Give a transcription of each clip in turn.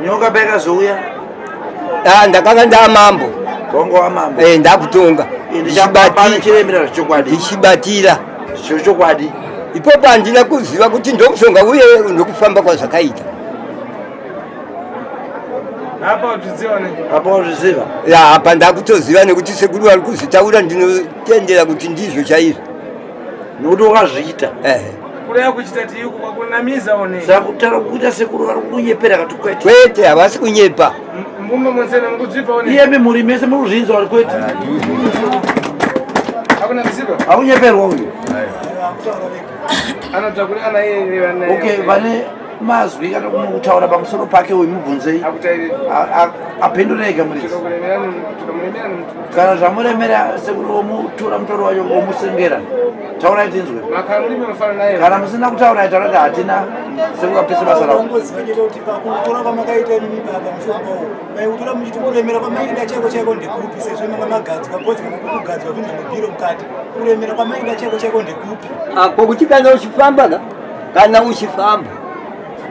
nyoka beka zuya ndakanga ndamambo gongo wa mambo ndakutonga ndichibatira chokwadi ipopo handina kuziva kuti ndomushonga uye ndokufamba kwazvakaita apa uziva apa ndakutoziva nekuti sekuru vari kuzvitaura ndinotendera kuti ndizvo chaizvo nokuti wakazviita kureya kuchita tiyuku kwakunamiza one sakutara kuita sekuru vari kunyepera kati kwete havasi kunyepa mumba monsene mukuzvipa one iyeme muri mese muruzvinzwa vari kwete akunamiziva akunyeperwa uyu anotakurana iye okay vane mazwi kana kumutaura pamusoro pake uyu mubvunzei apindureke muri kana zvamuremera sekuru womutura mutoro wacho womusengera taurai tinzwe kana musina kutaura taura kuti hatina sekuru apese basa rao kokuti kana uchifamba kana uchifamba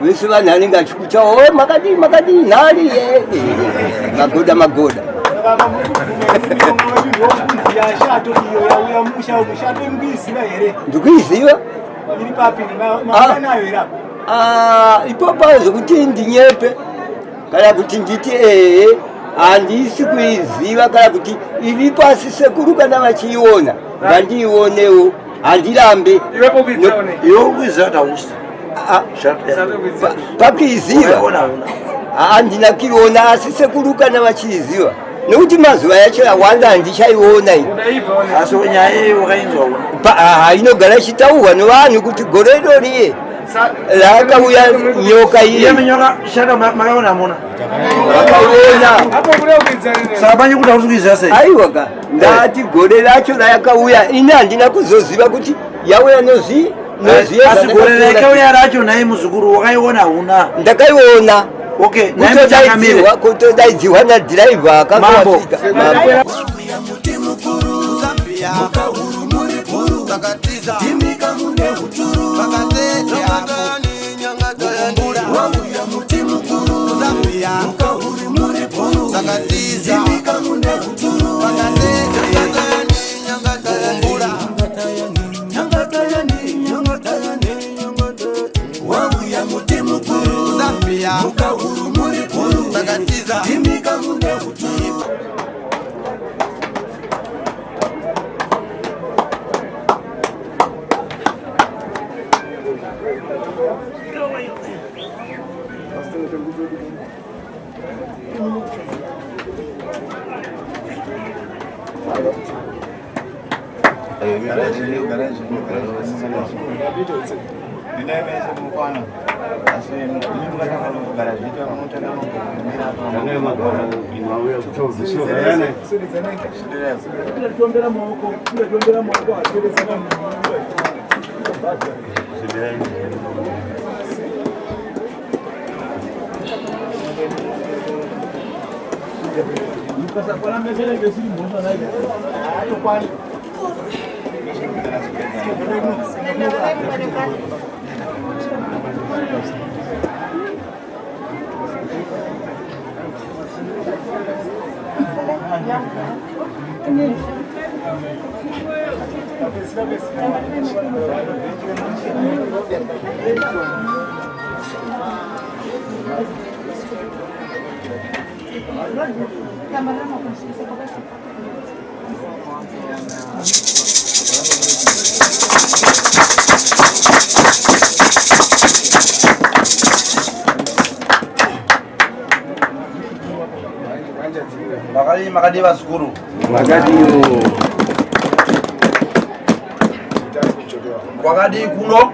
vese vanhu anenge achikuchawo makadii nhari magoda ndikuiziva ipopo zvokuti ndinyepe kana kuti nditi handisi kuiziva kana kuti iri pasi sekuru kana vachiiona ngandiionewo handirambe iwe kuiziva kuti hausi pakuiziva handina kuiona asi sekuru kana vachiiziva nekuti mazuva yacho awanda handichaiona asi nyaya iyi wakainzwa inogara ichitaurwa nevanhu kuti gore idoriye rakauya nyoka iye nyoka shaka makaona muna saka manje kuti hausi kuiziva sei aiwaka ndati gore racho rayakauya ini handina kuzoziva kuti yauya asi gore rakauya racho nai muzukuru wakaiona huna ndakaiona okay kutodaidzirwa nadhiraivha akavafika makadi vasikuru kwakadi kuno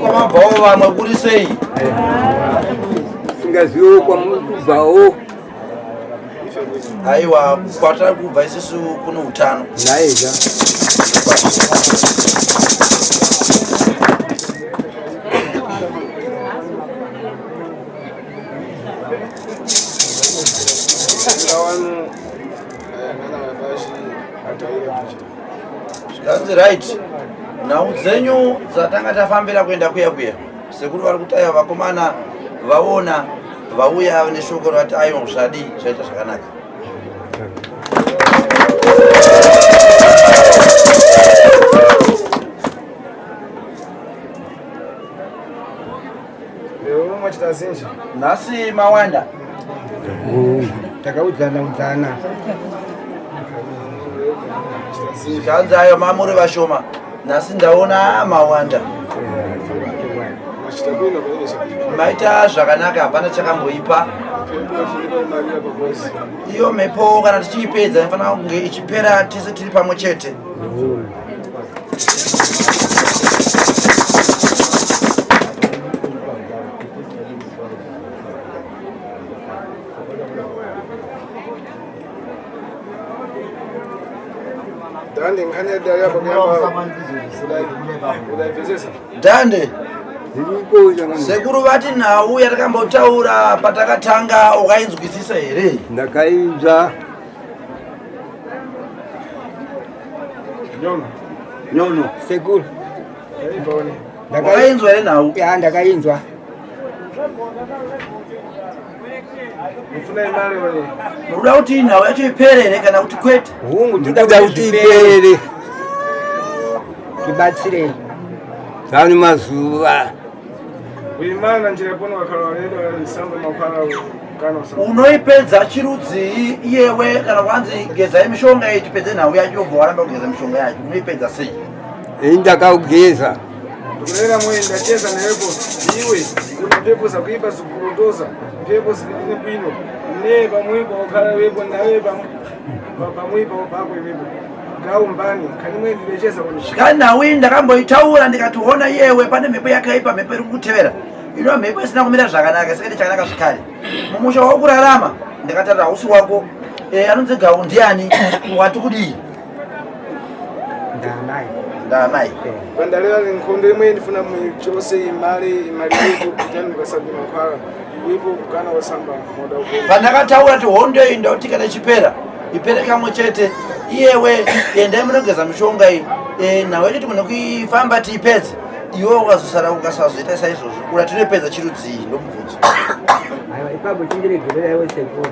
kwamabvawo vamwe kuri sei singaziwo kwamubvawo aiwa kwatari kubva isusu kuno utano naeza That's right. Now dzenyu dzatanga tafambira kuenda kuya sekuru vari kutaiva vakomana vaona vauya neshoko ravati aiwa zvadi zvaita zvakanaka. Nhasi mawanda takaudzana zvikanzi ayo mamuri vashoma, nhasi ndaona mawanda. Maita zvakanaka, hapana chakamboipa. Iyo mhepo kana tichiipedza inofanira kunge ichipera tese tiri pamwe chete. Dande sekuru vati nhau yatakambotaura patakatanga ukainzwisisa here? Ndakainzwa. Nyono sekuru wakainzwa here nhau? Ya, ndakainzwa. Muruda kuti nhau yacho ipere here kana kuti kwete? Hungu tinoda kuti ipere tibatsire tani mazuva. Unoipedza chirudzii iyewe kana kwanzi gezai mishonga ichipedze nhau yacho yobva waramba kugeza mishonga yacho, unoipedza sei? Ndakaugeza Tukulera mwenda cheza newepo iwe mpepo za kuipa sukurondoza mpepo ziline bwino ne pamwipo okhala wepo nawe pamwipo pako iwepo gawo mbani kani mwendi lecheza kwani kana nawi ndakamboitaura ndikationa iyewe pane mhepo yakaipa, mhepo iri kukutevera. Ino mhepo isina kumira zvakanaka, saka chakanaka zvikare mumusha wakurarama ndakatarira usi wako anonzi gawo ndiani wati kudii? Ndamai bandalera nkondo imwe ndifuna muchose imali yetu kutani mkasabi makwara wipo kana wasamba moda uko pandakataura kuti hondo iyi ndauti kana chipera ipere kamwe chete, iyewe endai munogeza mishonga iyi nawe kuti mune kuifamba tiipedze, iwe ukazosara ukasazoita saizvozvo kura tinopedza chirudzii ndomubvunzo. aiwa ipapo chindiregerera iwe sekuru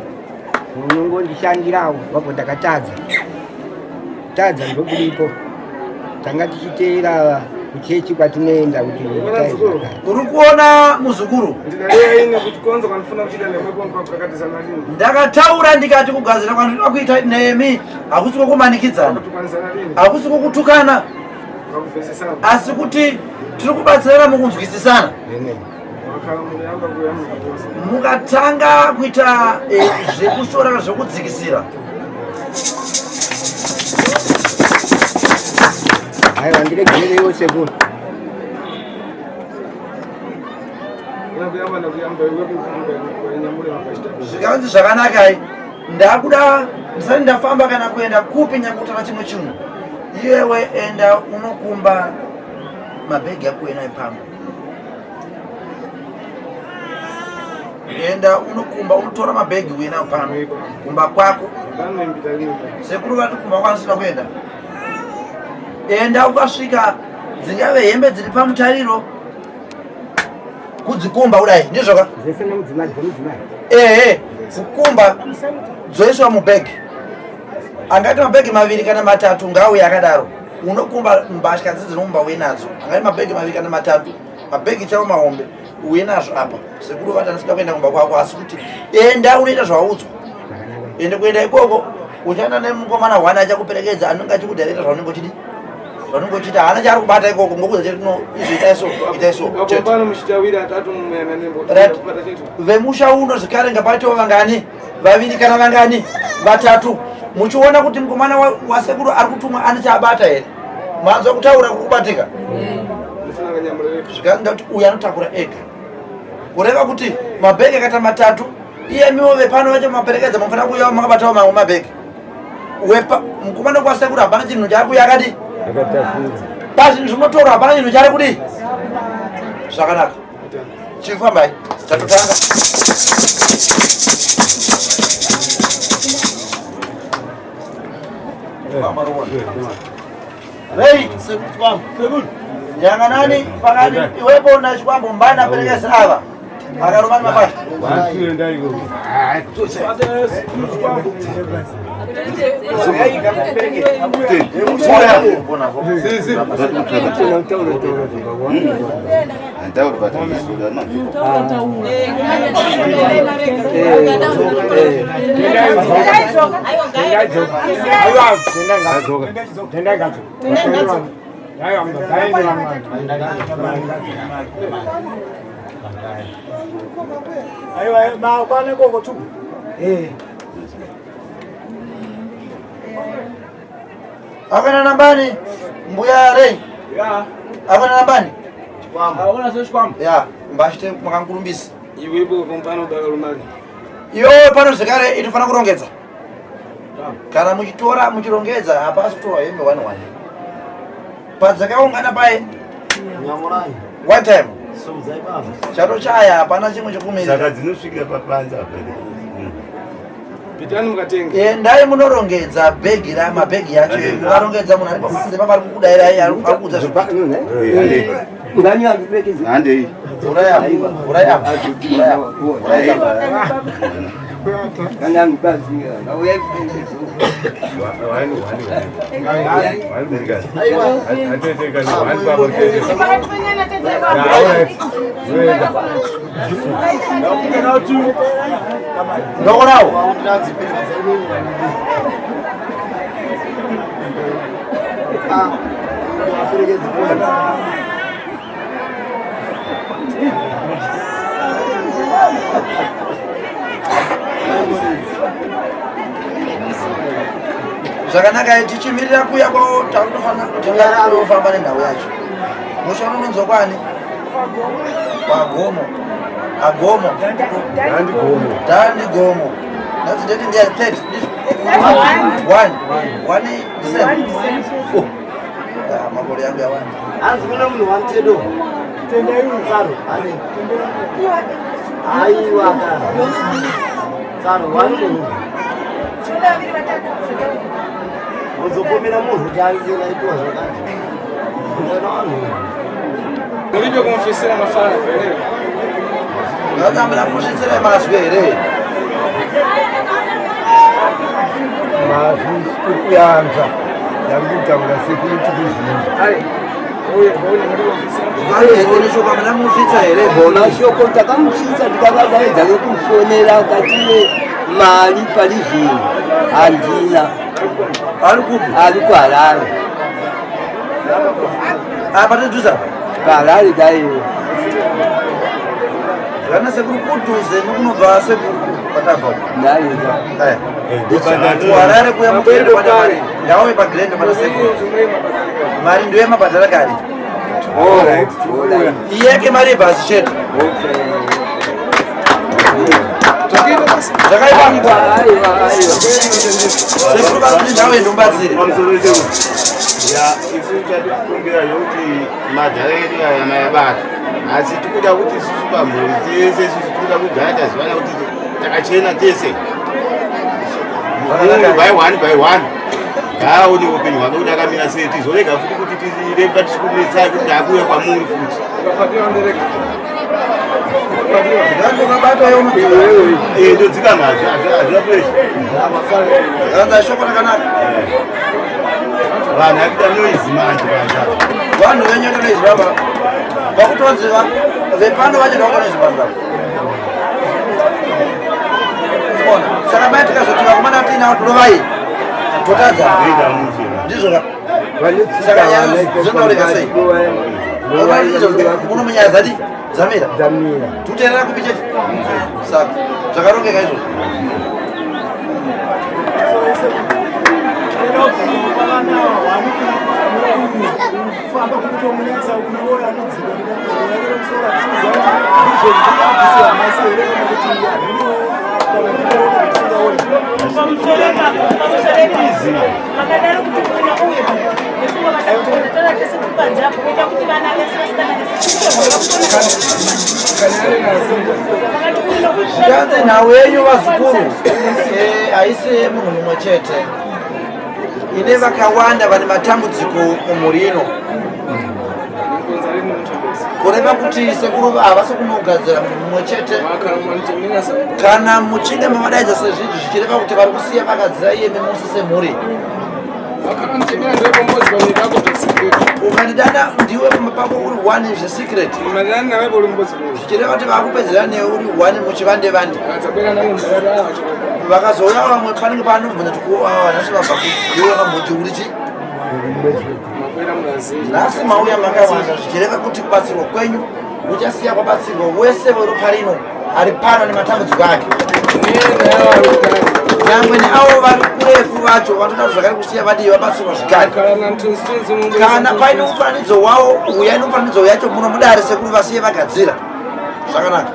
munongondishandirawo papo ndakatadza ndobudipo tanga tichiteera kuchechi kwatinoenda kuti uri kuona muzukuru? Ndakataura ndikati kugadzira kwandinoda kuita nemi hakusi kwokumanikidzana, hakusi kwokutukana, asi kuti tiri kubatsirana mukunzwisisana. Mukatanga kuita zvekushora zvekudzikisira aiwa ndiregererewo sekuru zvikanzi zvakanaka. Ndakuda ndisati ndafamba kana kuenda kupi nyakutana chimwe chimwe, iyewe enda unokumba mabhegi ako enayo pamwe, enda unokumba unotora mabhegi uenayo pamwe kumba kwako. Sekuru vati kumba kwanisina kuenda, enda ukasvika dzingave hembe dziri pamutariro kudzikumba kudai ndizvoka kukumba dzoiswa mubhegi, angati mabhegi maviri kana matatu ngauye akadaro, unokumba mbatya dzidzinomba uye nadzo, angati mabhegi maviri kana matatu, mabhegi chavo mahombe uye nazvo apa. Sekuru vati anisida kuenda kumba kwako, asi kuti enda unoita zvaudzwa, ende kuenda ikoko uchaenda nemukomana hwana achakuperekedza, anonge achikudhairira zvaunenge uchidi vanongochita hana chari kubata ikoko ngokuza cheti no izvo itaiso vemusha uno zvekare ngapaitiwo vangani, vaviri kana vangani, vatatu, muchiona kuti mukomana wasekuru ari kutumwa ane chaabata here, manzwa kutaura kukubatika zvikanzi kuti uyu anotakura ega, kureva kuti mabhegi akaita matatu, iyemiwo vepano vacho maperekedza munofanira kuuyawo makabatawo mamwe mabhegi. Mukomana wasekuru hapana chinhu chari kuuya akadi basi zvinotorwa, hapana chinhu chari kudi zvakanaka. Chifambai tatotanga Yang'anani pakati iwepo na chikwambo mbana apeleke sava. Akarumani mabasha. Ayo, mau kane kok tu. Akana nambani mbuya rei. Ya. Akana nambani. Ona sio kwamba. Ya, mbashite makankurumbisi. Iwepo kompano dakalumani. Iyo pano zikare inofana kurongedza. Kana muchitora muchirongedza hapasi kutora yembe 1-1. Padzakaungana pai Nyamurai. one time. Somzai baba. Chato chaya hapana chimwe chokumirira. Saka dzinosvika papanza pale. Pitani mukatenge. Ndai munorongedza bhegi mabhegi yacho mukarongedza munhu ari papanze papari kukudaira iye ari kudza Ngani angipekeza? Handei. uraya Kana ngibazira. Nawe yapendeza. ndokonawo zvakanaka tichimirira kuya kwavo takutofana kutengana anofamba nendau yacho mushana unonzwa kwani kwagomo agomo dani gomo that's the day 30 1 December makore yangu ya wani Anzi kuna munhu wantedo. Tenda yini tsaro. Ane. Aiwa kana. Tsaro wani munhu. Uzopomera munhu tanzira itwa zvakati. Mulivyo kumfisira mafara pale. ngazambira kusvitsire mazwi here Mazvi kuyanza. Yakutaura security business. Hai. Oye, mulivyo kumfisira. vaeoneshoka muna musvitsa here Bona shoko takamuchisa tikavadaidza nekufonera akati mari pari zvinhu handina ari kupi ari kuharare apa tidhuza kuharare kaiwe zvana sekuri kudhuze nekunobva sekuri patabva ndaenda kuharare kuya mugrende patapari ndawe pagrende pana sekuri mari ndiwe mabhadhara kari iyeke mari yebhasi chete zvakaipangwa sekuri vakuti ndawe ndombatsiri Ya, isu chatikumbira yokuti madhara edu aya mayabata. Asi tikuda kuti isusu pamhuri tese isusu tikuda kugara tazivana kuti takachena tese. Munhu by one. Ngaaone upenyu hwake kuti akamira sei tizorega futi kuti tiremba tichikumitsai kuti takuuya kwamuri futi. Ndodzika mazvi hazvina presha. anza shoko rakanaka Vanhu akuita noise manje banja. vanhu venyoto nezvivava vakutonziva vepano vachida kutonezvivamba ona saka mai tikazoti vakomana tiinavo tolovai totadza Ndinga muzvina. ndizvo saka zvinotaurika sei muno munyaya dzati dzamira tuterera kupi chete saka zvakarongeka izvozvo Famba kutomunetsa kunoya anodzika zvikanzi nhau yenyu vazukuru haisi munhu mumwe chete ine vakawanda vane matambudziko mumhuri ino kureva kuti sekuru havasi kunogadzira mumwe chete kana muchinge mavadaidza sezvinhu zvichireva kuti vari kusiya vakadzira iye mimusi semhuri. Ukandidana ndiwe pako uri 1 zvesecret zvichireva kuti vakupedzera newe uri 1 muchivande-vande. Vakazouya vamwe panenge panomvunza kuti vabva kuiwe kamhuti uri chi nhasi mauya makawanda zvichireva kuti kubatsirwa kwenyu muchasiya kwabatsirwa wese uri parino ari pano nematambudziko ake. Nyangwe neavo vari kurefu vacho vanoda kuti zvakare kusiya vadii vabatsirwa zvigare. Kana paine mufananidzo wavo uyai nomufananidzo yacho muno mudare sekuru vasiye vagadzira zvakanaka.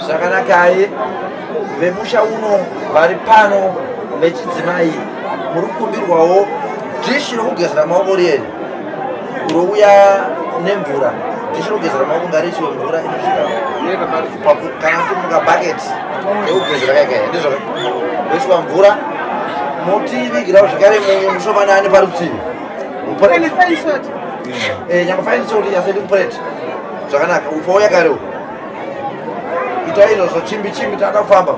Zvakanakaye vemusha uno vari pano vechidzimai muri kukumbirwawo dhishi rokugezera maoko riyeni rouya nemvura. Dhishi rokugezera maoko ngarichiwe mvura inosvika kana kuti mukabhaketi ekugezera kaikai ndizvo roiswa mvura motivigirawo zvakare mushomanani parutivi nyangwe fainisoti yasendi mupureti zvakanaka ufawo yakarewo ita izvozvo chimbi tada kufamba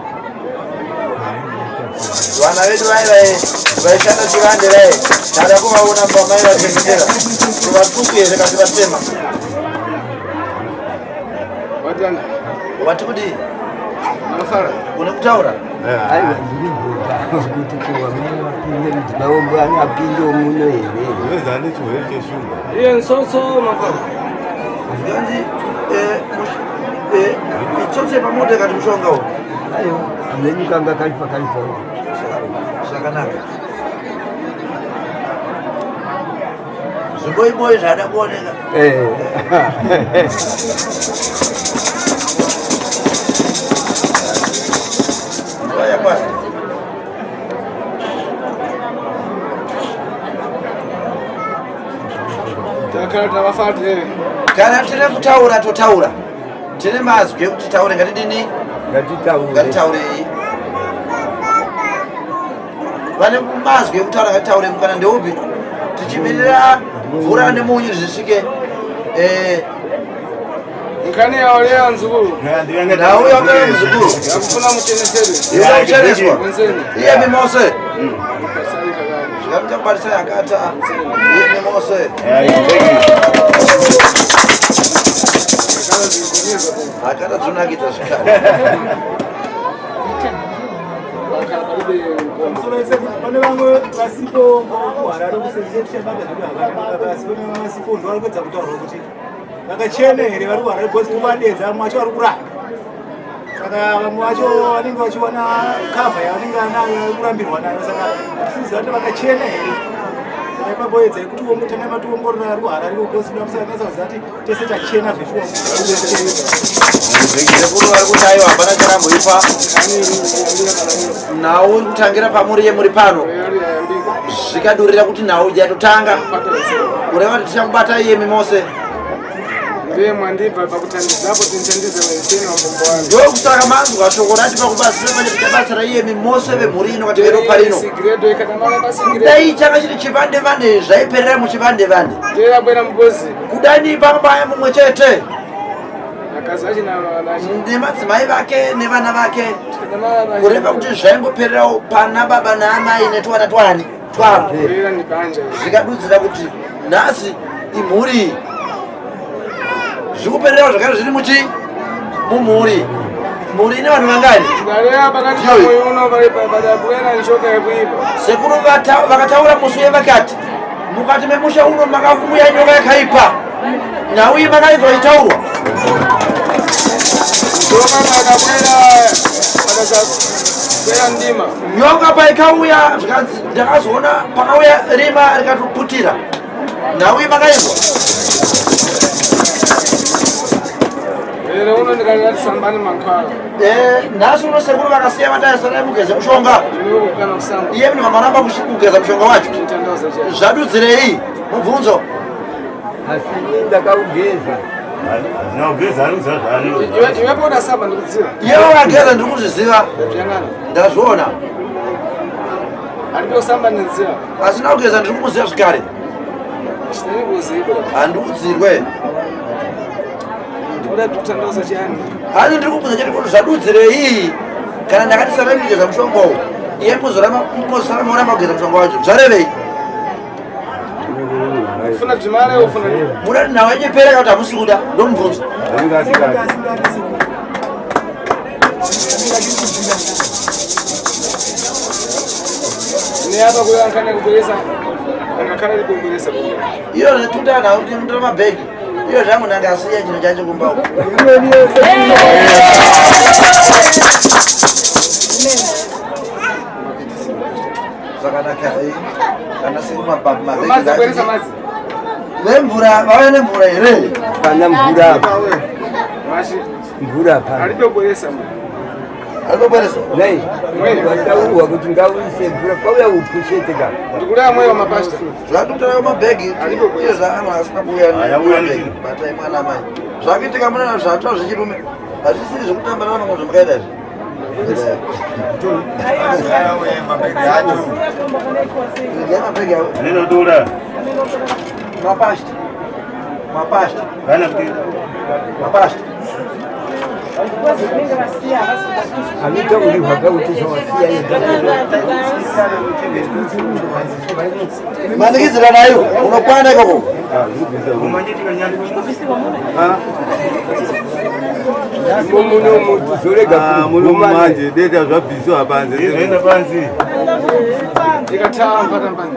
vana vedu vaishanda chivande vai tada kuvaona pamai vachengetera kuvatuku here kasi vatema vati kuti une kutaura kuti kuwamela wapinde mudhibawombo apinde muno here iye nsotso makara zvikanzi itsotse pamota kati mushonga uyu ayo nenyukanga kalipa zvakanaka zviboiboyi zvada kuoneka nguva yakwana kana tine kutaura totaura tine mazwi ekuti taure ngatidini ngatitaurei vane mazwi ekutaura ngatitaure kana ndeupi tichimirira mvura nemunyu zvisvike nkani yaolea nzukuru nawe yaolea muzukuru yakufuna mucheneseri yakucheneswa iye mimose zvikamutakubatisa yakata iye mimose akata dzonakidza zvikare pane vamwe vasipo kuharare kusezechembabasi pane vasipo vari kuedza kutaurwa kuti vakachene here vari kuharare bcause kuvadedza vamwe vacho vari kuramba saka vamwe vacho vanenge vachiwana kavha yavanenge anayo vari kurambirwa nayo saka tisiziva kuti vakachena here saka ipaboedzai kuti womutanga mationgorora ari kuharare bcause damusakasa kuziva kuti tese tachena zveshuwa sekuru vari kuti aiwa hapana charamboipa nhau uri kutangira pamuri muri pano zvikadurira kuti nhau jatotanga kureva kuti tichakubata iye mimose ndiye mwandibva pakutandizapo tintandize wenseni wambombo wangu ndokusaka manzwa shoko rati pakubasira pane kuchabatsira iye mimose vemhuri ino kati veropa rino dai changa chiri chivande-vande zvaiperera muchivande-vande ndeyabwera mugozi kudani pakabaya mumwe chete akazachina nemadzimai vake nevana vake kureva kuti zvaingopererawo pana baba naamai netwana twani twavo zvikadudzira kuti nhasi imhuri zvikupererawo zvakare zviri muchi mumhuri mhuri ine vanhu vangani sekuru vakataura musi uye vakati mukati memusha uno makamuya nyoka yakaipa nhau iyi makaizwa itaurwa nyoka paikauya ndakazoona pakauya rima rikatoputira nhau iyi makaizwa nhasi uno sekuru vakasiya vataisana mugeze mushonga iye mnhu vamaramba kugeza mushonga wacho zvadudzirei mubvunzo asi ndakaugeza Iwepo unasamba ndikudziwa. Yewe wageza ndikuziziva. Zviyangana. Ndazviona. Alipo samba ndidziwa. Asina kugeza ndikumuziva zvikare. Chitani kuziba. Handikudzirwe. Ndikuda kutandosa chani. Hani ndikubvunza chete kuti zvadudzirei kana ndakatisara kugeza mushonga uyu. Iye muzosara maona kugeza mushonga wacho. Zvarevei? Ufuna dzimare ufuna nini? Muda nawe nyepera kuti hamusi kuda ndomubvunza. Ni apa kuyankana kubweza? Angakhala libongolesa bomba. Iyo netutana kuti mutira mabhegi. Iyo zvangu ndangasiya chino chacho kumba uko. Zvakanaka kana siku mabhegi. Mazi kubweza mazi. Nemvura, vave nemvura here. Pana mvura apa. Mashi. Mvura apa. Alibongolesa mba. Alibongolesa? Nei. Wataurwa kuti ngauise mvura pauya upushete ka. Ndikulaya moyo wa mapasta. Zvakutara mabhegi. Iyo zvaamwe asina kuuya nemabhegi. Batai mwana mai. Zvakuitika muna zvatwa zvechirume. Hazvisiri zvekutamba namamwe zvamakaita izvi. Mabhegi awo. Ninotora. Mapasta. Mapasta. Kana kuti Mapasta. Amita uri wakautisha wasia yenda. Mandikizira nayo unokwana ikoko. umanyitika nyandi. Muno mutu zorega muno manje data zvabviswa panze Zvenda panzi. Ndikatamba mpaka mpaka.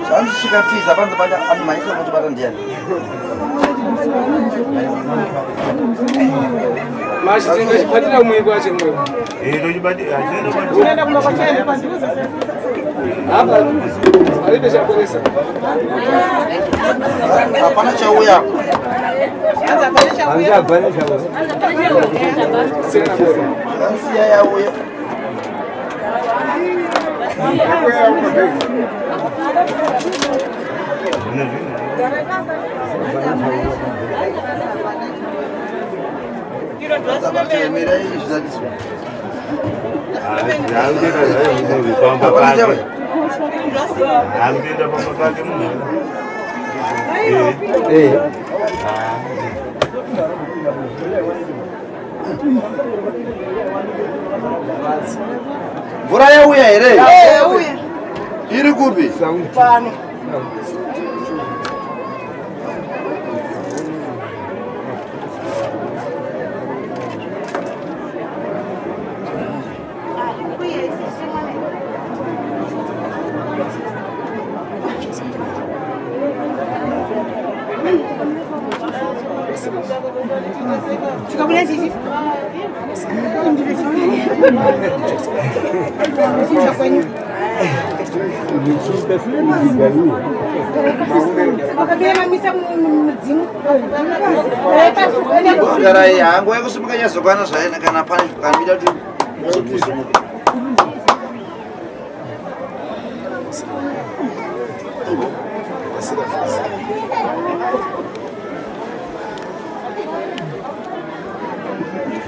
Zvandichikatiza panze pacha anomaisa kuti bata ndiani. Mashi tinga chipatira umwiko wacho mwe. Ndochibati azenda kwa. Unaenda kuma kwa chai panduza sasa. Hapa alipe chapolesa. Hapana chauya. Anza kuonyesha anja abana chawo. sina bora. Ansia yauya. Pamba pake. Amdenda pamba pake munhu. Mvura yauya here? Iri kupi? Pano. Garai yangu yakusimuka nyazokwana zvaina kana pane zvakamira tu.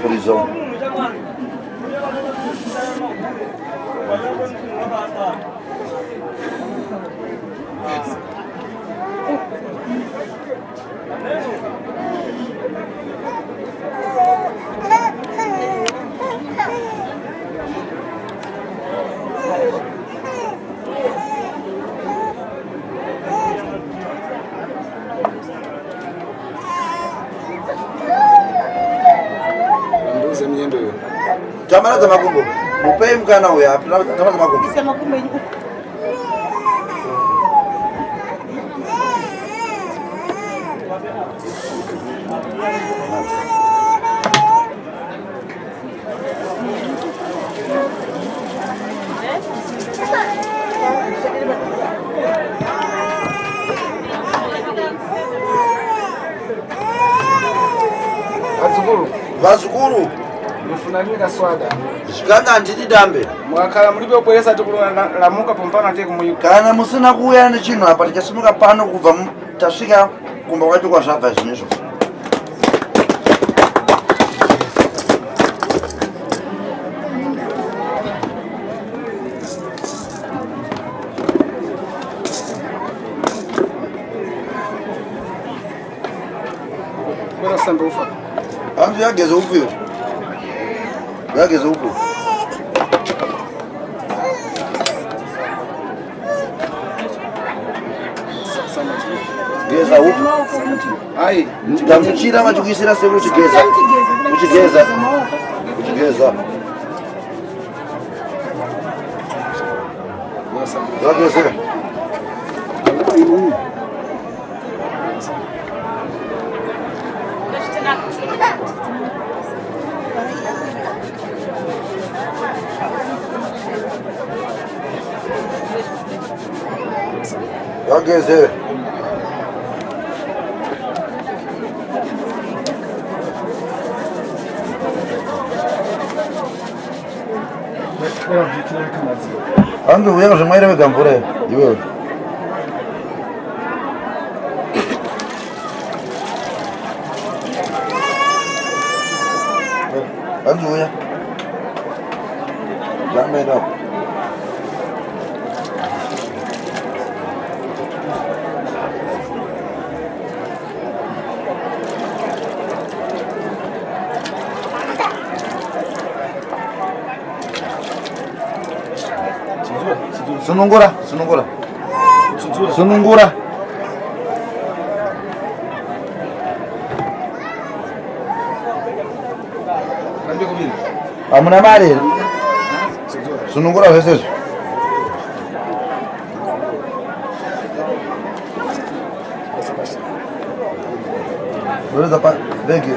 Frisão. Nduze miendo hiyo. Tamara za makumbo. Mupei mkana uya, tamara za makumbo. Azukuru. Vazukuru. Nifunanira swada. Zvikanga ndidi dambe. Mwakala mulipe kueleza tukulamuka pompana teke muyuka. Kana musina kuuya nechinhu apa tichasimuka pano kubva tasvika kumba kwacho kwazvabva zvinezvo. Masamba ufa. Anzi yageze uphi. Yageze uphi. Geza uphi. Ai, Ndamuchira machukisira se kuchigeza. Kuchigeza. Kuchigeza. Yageze. Yageze. Andu uya zvimwaire vega mvura iwewe. Andu uya. Jambe ndo. Sunungura, sunungura. Sunungura. Amuna mari. Sunungura vesezo. Beleza, pá. Vem aqui.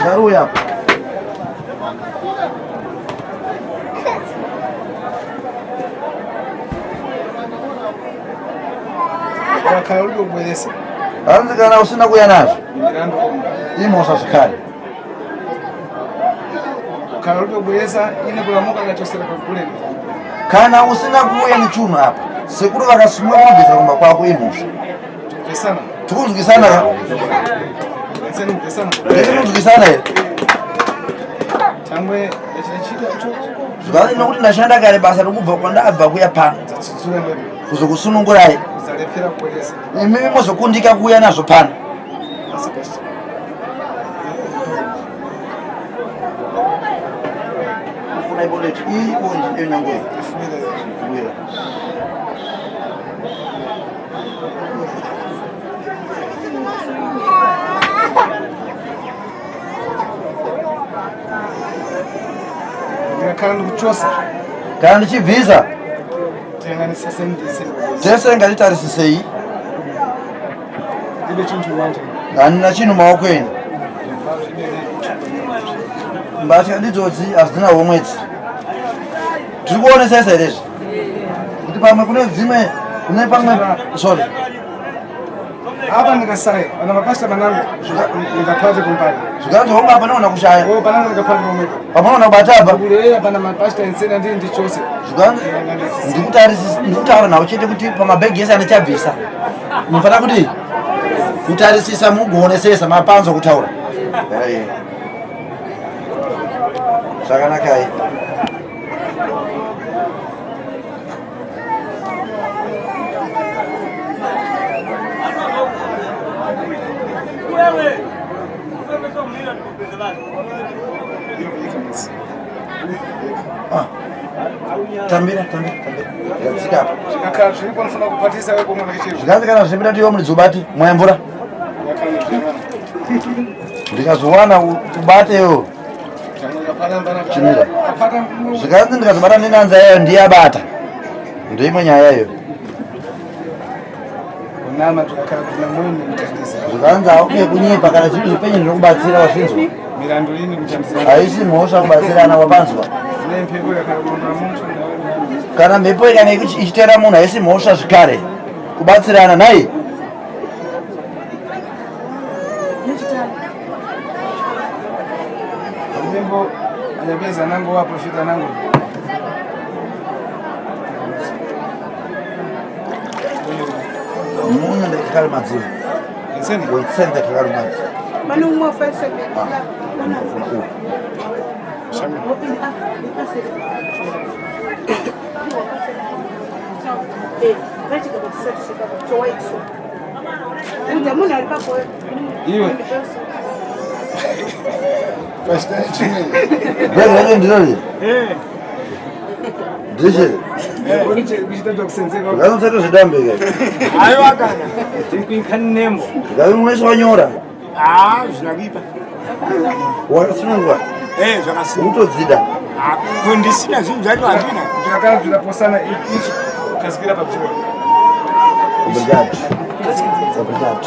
Garuya. Wakarudi ubwelese. Anzi kana usina kuya nazo. Mirando komo. Imosa sikali. Karudi ubwelesa ine kulamuka ngachosera kule. Kana usina kuya ni chuno hapa. Sekuru vakasimwa kubvisa kumba kwako imosha. Pesana. Tukuzukisana ka? Enseni pesana. Tukuzukisana here. Changwe echida cho. Zvakati nokuti ndashanda kare basa rokubva kwandabva kuya pano. Tsutsura mbele. Kuzokusunungurai. Zalepera kubwelesa. Imimi mozokundika kuya nazvo pano. Asakashita. Ufuna iboneti ibonji enyangwe. Fuwira. Kandi kuchosa. Kana ndichibvisa Tenganisa sendise. tese ngatitarisisei Ndibe chintu wanje. handina chinhu maokweni. Mbatya ndidzodzi hazina homwedzi. Tiri kuonesesa here izvi kuti pamwe kune dzimwe kune pamwe sorry Hapa nikasai, ana mapasta manangu nikapata kumpani. zvikanzi hongu apa noona kushaya Oh, panangu nikapata kumweka. pamanoona kubata apa Kule hapa na mapasta ensena ndi ndichose. zvikanzi ndikutaura nawo chete kuti pamabhegi ese andichabvisa munofanira kuti kutarisisa mugoonesesa mapanzo kutaura zvakanakai. Tambira. Yatsika. Akara tulipo nafuna kupatisa wewe kwa mwanakishiro. Zvikanzi kana zvimbira tiyo muri dzobati mweya mvura. Ndikazowana ubateyo chimira. Zvikanzi ndikazobata nenanza yayo ndiyabata. Ndoimwe nyaya iyo. Nama tukakara kuna mwini mtandisa. Zvikanzi auke kunyipa kana chiri zvipenyu zvinokubatsira wasvinzwa. Milandu lini mtandisa. Haisi mhosva kubatsirana wapanzwa. Ne mpepo yakarunda muntu. Kana mhepo ikana ichitera munhu haisi mhosva zvekare kubatsirana nhai. Mpepo anyapeza nangu wa profita nangu. Munhu ndekakari madziro. Enseni. Wetsende kakari madziro. Manu umwe fese bekila. Shami. Open up. Iwe. Bega ndilole. Ndiche. Kuchitata kusenzeka. Ngazothatha zidambe ke. Hayi wakana. Ndikuikhani nembo. Ngazomwesa wanyora. Zvinakipa. Wakasunungwa. Zvakasunga. Utodzida. Ndisina zvinhu zvacho hazvina. Zvakana zvinaposana ichi kasikira padzuva. Obrigado. Obrigado.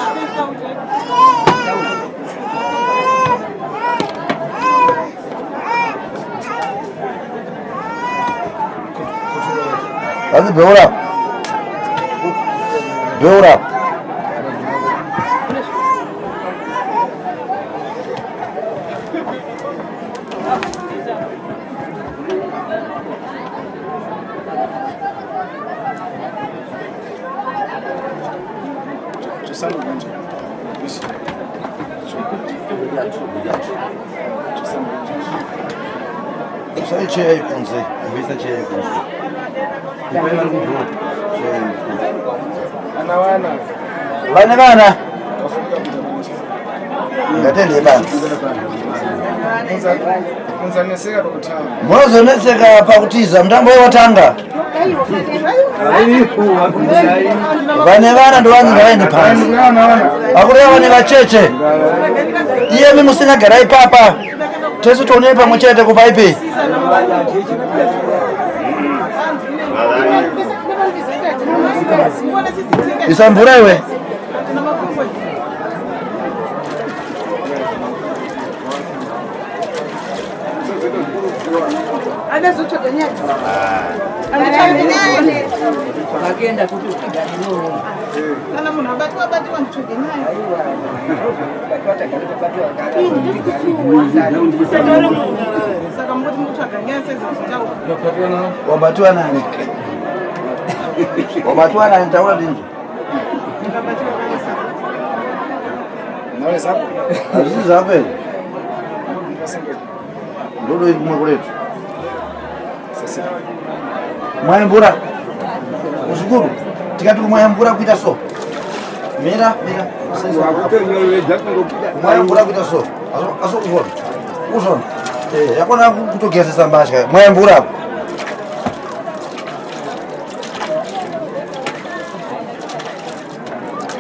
Hadi build up. Build up. Sai c'è con sé, questa c'è con sé. Dipende dal gruppo. Vana ngatende basi munozoneseka pakutiza mutambo watanga vane vana ndovanzi ngavaende pansi vakureva vane vacheche iyemi musingagara ipapa tese tionei pamwe chete kupaipi isambura iwe Agenda kutupiga nini? Kana munhu abatiwa mchuge naye. Saka mngoti mutsvaga nyaya sezvazvitaura. Wabatiwa nani? Wabatiwa nani taura dingi? Nawe zako? Azvizi zako ere? Ndodo iri kumwe kuretu. Mwaimbura kuzvikuru tikati kumwaimbura kuita so mira mwaimbura kuita so aso uzvona yakona kutogezesa mbatya mwaimbura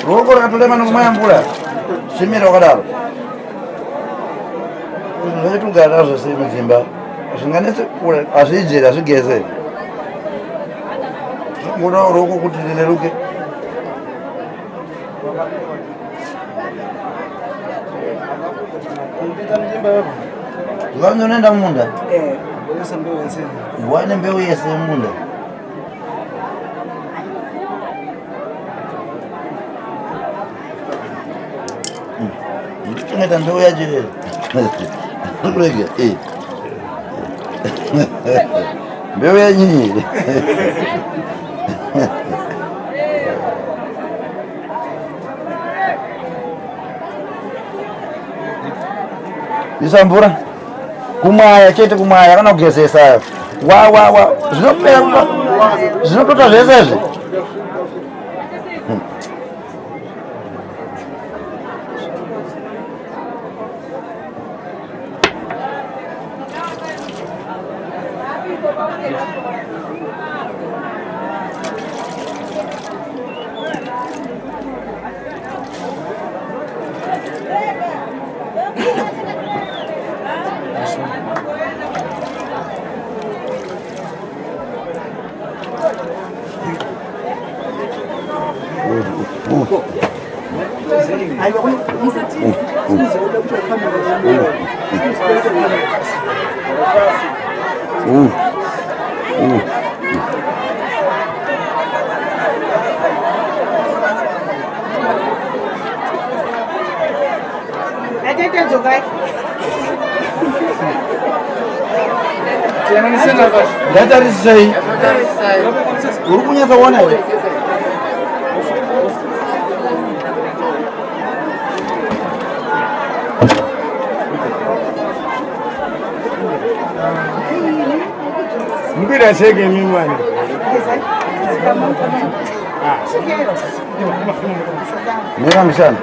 ruoko rakatolema nokumwaimbura chimira wakadaro zvaitogara nazvo sei mudzimba zvinganese kure hazviijeri hazvigeze ngoda ruoko kuti rireruke vanzonoenda mumunda wane mbeu yese mumunda nditochengeta mbeu yacho kurege mbeu yanyinyi isambura kumwaya chete kumwaya kana kugezesa wa zvinopera zvinotota zvese izvi ndatarisei uri kunyatsa kuona here Mbira cheke mimwana. Mira mshana.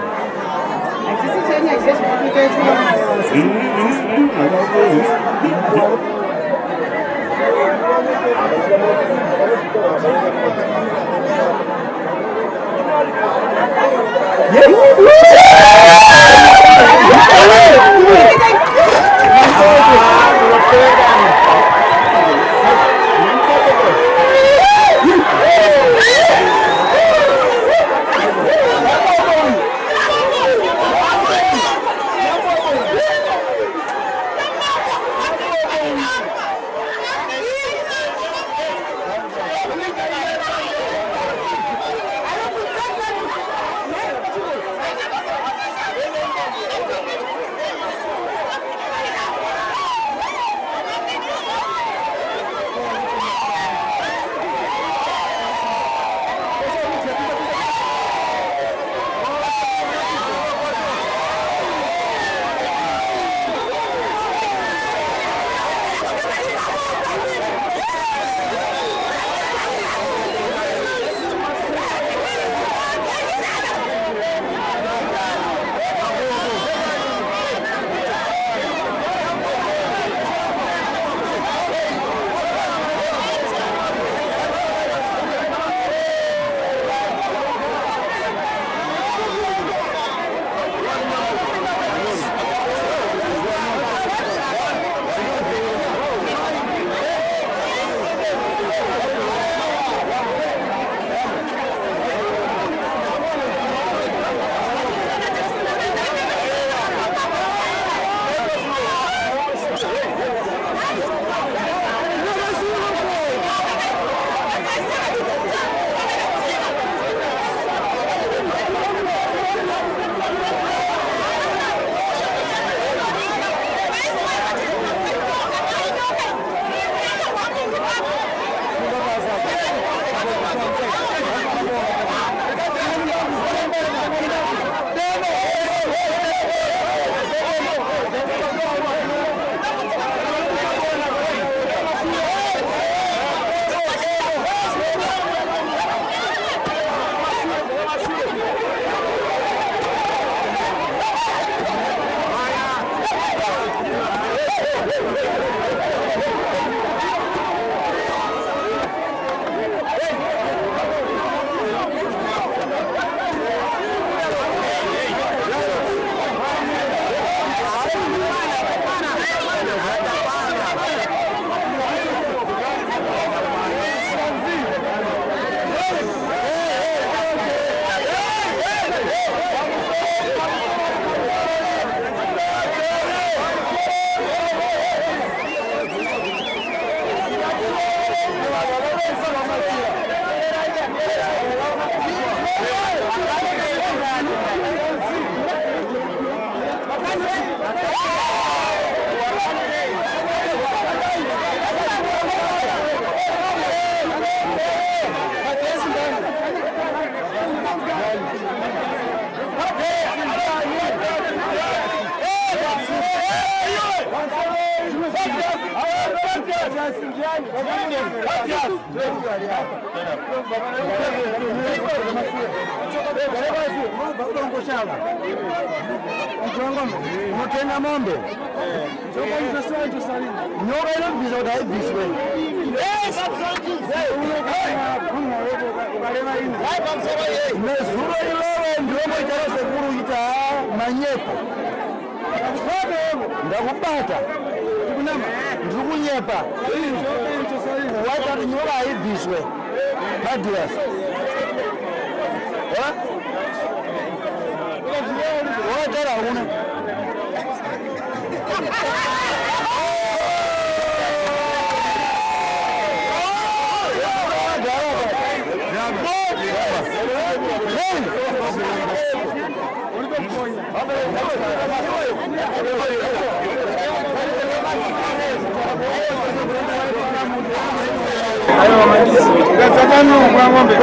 Mutenda mombe. Nyoka ile mbizo utaibishwe. Mesuro ilewe ndio mojaro sekuru ita manyepo. Ndakubata. Ndikunyepa. Wata nyoka aibishwe. Hadias. Wata una.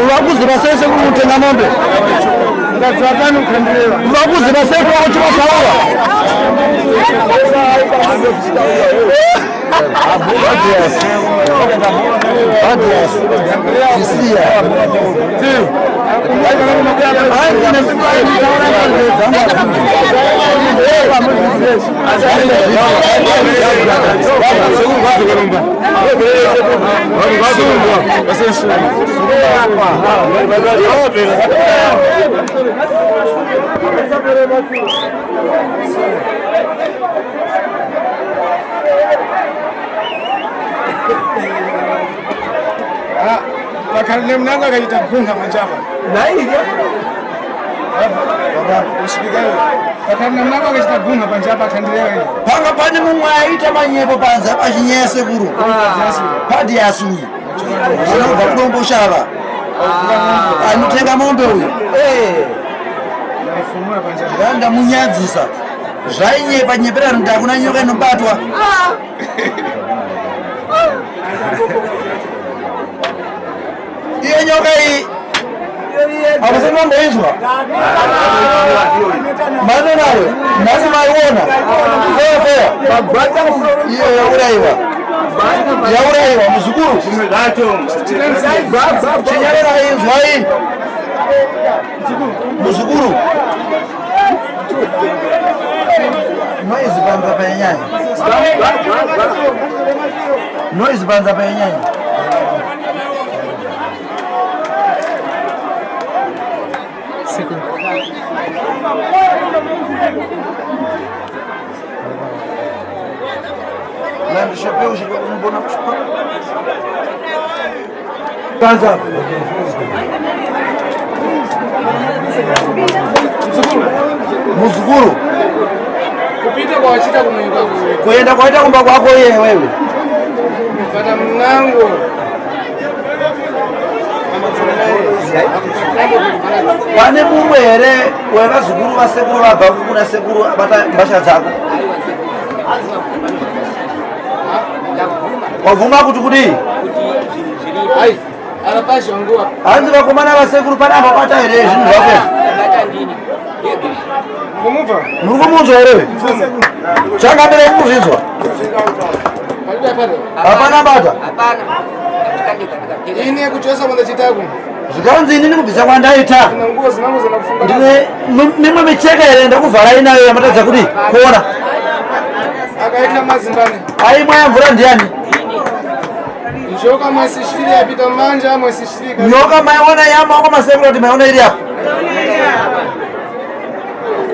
Urakuzi basese kumutenga ng'ombe. Ngazatano kwendelea. Urakuzi basese kwa chuma kawa. Bakalım ne kadar gitti bunga manjaba. Nai. Ushikigana. Bakalım ne kadar gitti bunga manjaba kandilewe. Panga pani mumwe aita manyepo panza pachinyese kuru. Padi yasui. Zvinobva kudombo shava. Anotenga mombe uyu. Randa munyadzisa. Zvainyepa nyepera kuti hakuna nyoka inobatwa. Iye nyoka iyi hamusinongoizwa mane nayo nhasi maiona iyo yauraiwa muzukuru chinyarera inzwai muzukuru noizipanza penyanya noizipanza penyanya Lembra chapéu, chegou com um boneco. Casa. Muzukuru. Kupita kwa chita kumweka kule. Kuenda kwaita kumba kwako yeye wewe. Pana mnango. Pane mumwe here wevazukuru vasekuru vabva kuna sekuru abata mbasha dzako. Wavuma kuti kudi? Ai, anapashongwa. Hanzi vakomana vasekuru pane ababata here zvinhu zvako. Kumumva? Muri kumunzwa here? Changambire kuzvinzwa? Hapana bata? Hapana. Ini yekuchosa kwanza chitaku. Zvikanzi inini kubvisa kwandaita. Ndine nguo zvinangu zinakufunga. Ndine mimwe micheka here ndakuvhara inayo yamatadza kuti kuona. Akaita mazimbani. Aimwa yamvura ndiani? Njoka mwezi shiri yapita manja mwezi shiri. Nyoka maiona yama kwa masekuru kuti maiona iri apa.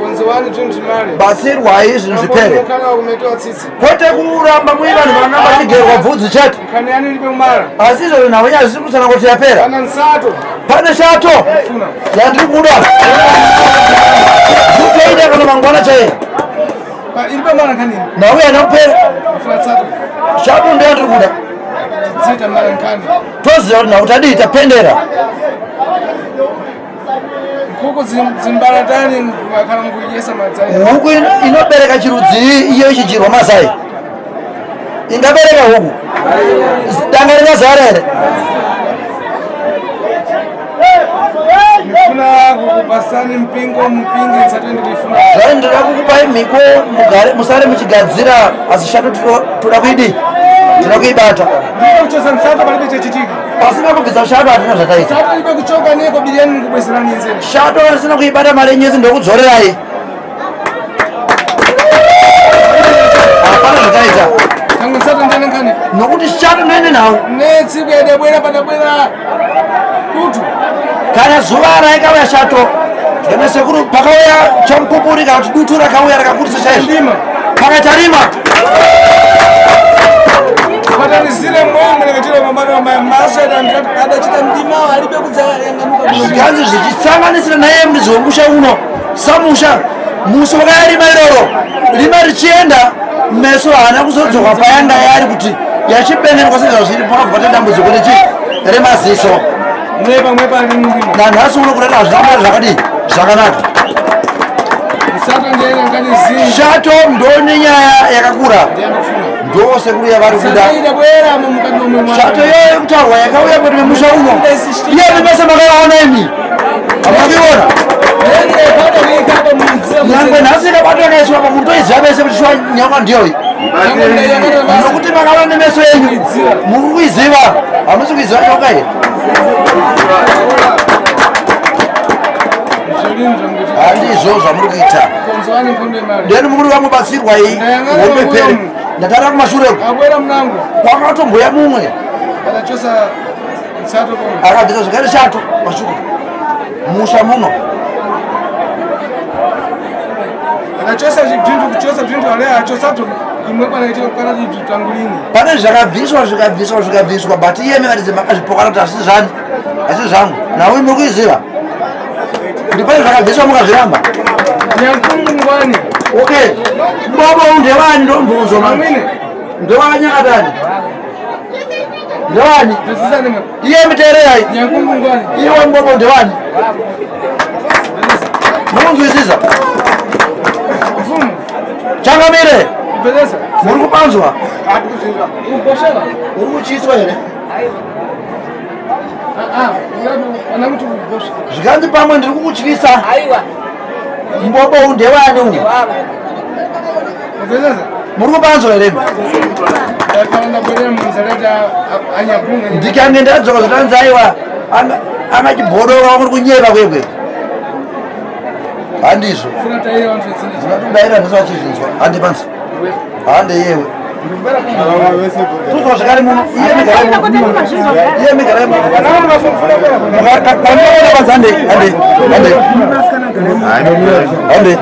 Konzi wani tunjimari. Basi rwai zvinhu zvipere. Kana kumetoa tsitsi. Kwete kuramba muri vanhu vanamba vachigerwa bvudzi chete. Kana yani libe umara. Asi izvo nhavo nyaya zvisiri kusana kuti yapera. Kana nsato. Pane shato yandiri kuda. Kutoita kana mangwana chaiye. Ilibe mara kanini? Nhavo yanakupera. Fatsato. Shato ndiyo yandiri kuda. Tsita mara nkani. Toziva kuti nhavo tadii tapendera. Huku zimbaratani kana mukuyesa madzai. Huku inobereka chirudzi iyo ichidyirwa mazai. Ingabereka huku. Danga ringazara here. Ndifuna kukupasani mpingo mpinge nsatende kuifuna. Ndinoda kukupai mhiko mugare musare muchigadzira asi shato toda kuidii. Tinoda kuibata. Ndiko kuchosa nsato palibe chechitika. Pasina kubvisa shato hatina zvataita. Sato ibe kuchoka neko biliani mukubweserani nzeni. Shato risina kuibata mari yenyezi ndokudzorerai. Hapana zvataita. Kangu nsato ndene nkani. Nokuti shato ndoende nawo. Netsiku yadabwera padabwera dutu. Kana zuva raikauya shato zvene sekuru pakauya chamupupuri kana kuti dutu rakauya rakakutisa chaizvo. Pakatarima. Patarizire mwangu nekachira mambano wamasa adachita mdima walibe kudzayanganuka. Zvikanzi zvichitsanganisira naye mudzi wemusha uno samusha musi wakayarima iroro rima richienda meso haana kuzodzoka payanga yari kuti yachipengerwa sezvo zviri pakabvata dambudziko remaziso. Nanhasi uno kureta hazvinamari zvakadii zvakanaka. Shato ndone nyaya yakakura ndo sekuru yavari kuda. Shato iyoyo yekutarwa yakauya kuti memusha uno iye vimese makaiona imi hamaviona. Nyangwe nhasi ikabatwa naiswa pamutoiziva vese kuti shuwa nyoka ndiyoyi Nokuti makaona nemeso yenyu muri kuiziva, hamusi kuiziva nyoka iyi. Handizvo zvamuri kuita. Ndeni muri vamubatsirwa hombe pere. Ndatara kumashure kwakatomboya mumwe akabvisa zvakare shato mashuku musha muno pane zvakabviswa but iye mekatize makazvipokana kuti hasi zvangu nawe muri kuiziva kuti pane zvakabviswa mukazviramba. Okay, mbaba undewani ndombunzo ndewanyakatani ndewani iye miteereyai iwe mbaba ndewani munonzwisisa changamire muri kupanzwa uri kuchiswa here zvikanzi pamwe ndiri kukutyisa mbaba undewani uyu muri kupanzwa here ndikange ndadzoka zvatanzaiwa angachibhodoka muri kunyeva kwekwe handizvo zvinatodaira nhese vachizvinzwa handepanzi hande yewe tuzwa zvakare muno iye migarai hande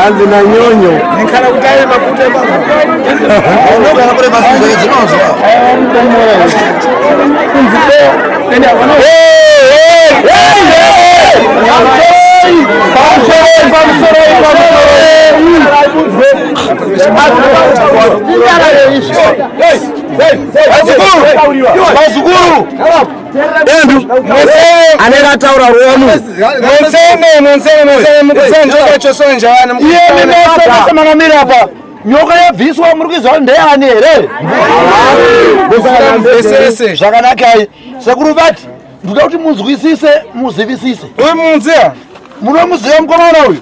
Anzi na nyonyo. Nikana kutaye makuta baba. Unogara kule basi zinozwa. Anera taura romu. Nonsene mukusenja chosonja wana. Iye mimesa makamira hapa. Nyoka yabviswa muri kuziva ndeyani here? Zvakanaka hai. Sekuru vati ndoda kuti munzwisise muzivisise. Uyu munziya? Munomuziva mukomana uyu?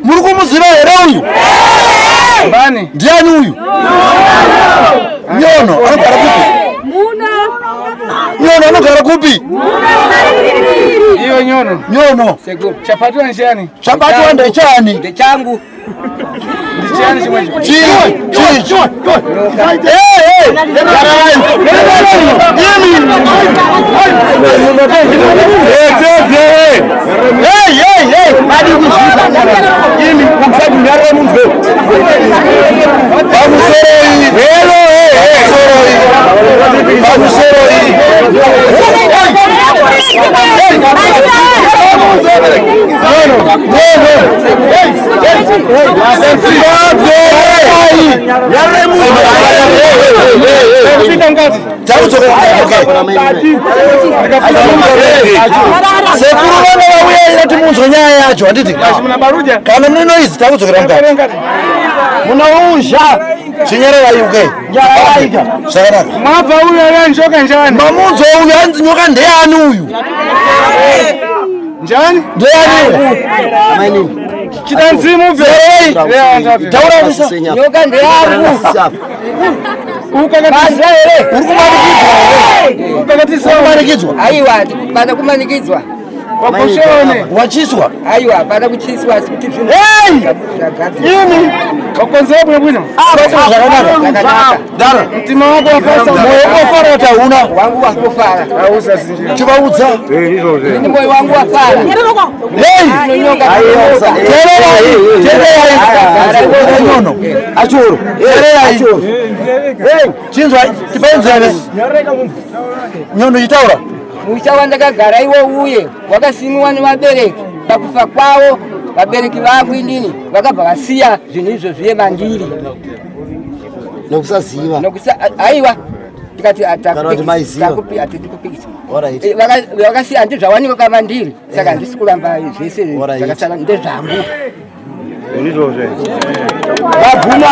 Muri kumuziva here uyu? Bani? Ndiani uyu? Nyono anogara kupi? Nyono anogara kupi? Iyo nyono. Nyono. Chapatwa nchani? Chapatwa ndechani? Ndechangu. Ndichani chimwe. Chi. Sekuru vana vauya irati munzwa nyaya yacho handiti kana mune noizi takudzokera mukati muna uzha Chinyerera yuke. Yaika. Sakaraka. Mwapa huyu alianjoka njani? Mamuzo huyu anzinyoka ndeyani huyu? Njani? Ndeyani. Maini. Chidanzimu vile. Taura bisa. Nyoka ndeyani. Ukakatisa ele. Urikumanikizwa. Ukakatisa Urikumanikizwa. Aiwa, baada kumanikizwa. waposhone. Wachiswa. Aiwa, baada kuchiswa kuti zvino. Hey! Yini? Wakonza bwe bwino. Dara. Mtima wako wafasa. Moyo wako fara tauna. Wangu wakufara. Ausa sinjira. Chibaudza. Ni moyo wangu wafara. Hey! Nyoka. Nyono. Achuru. Achuru. Hey! Chinzwa tipaenzene. Nyono itaura. Muchawanda kagara iwo uye wakasimwa nevabereki pakufa kwawo vabereki vako indini vakabva vasiya zvinhu izvo zviye mandiri Nokusaziva. aiwa tikati atikupikisa vakasiya handi zvawanika mandiri saka handisi kuramba zvese zvakasara ndezvangu Vabvuma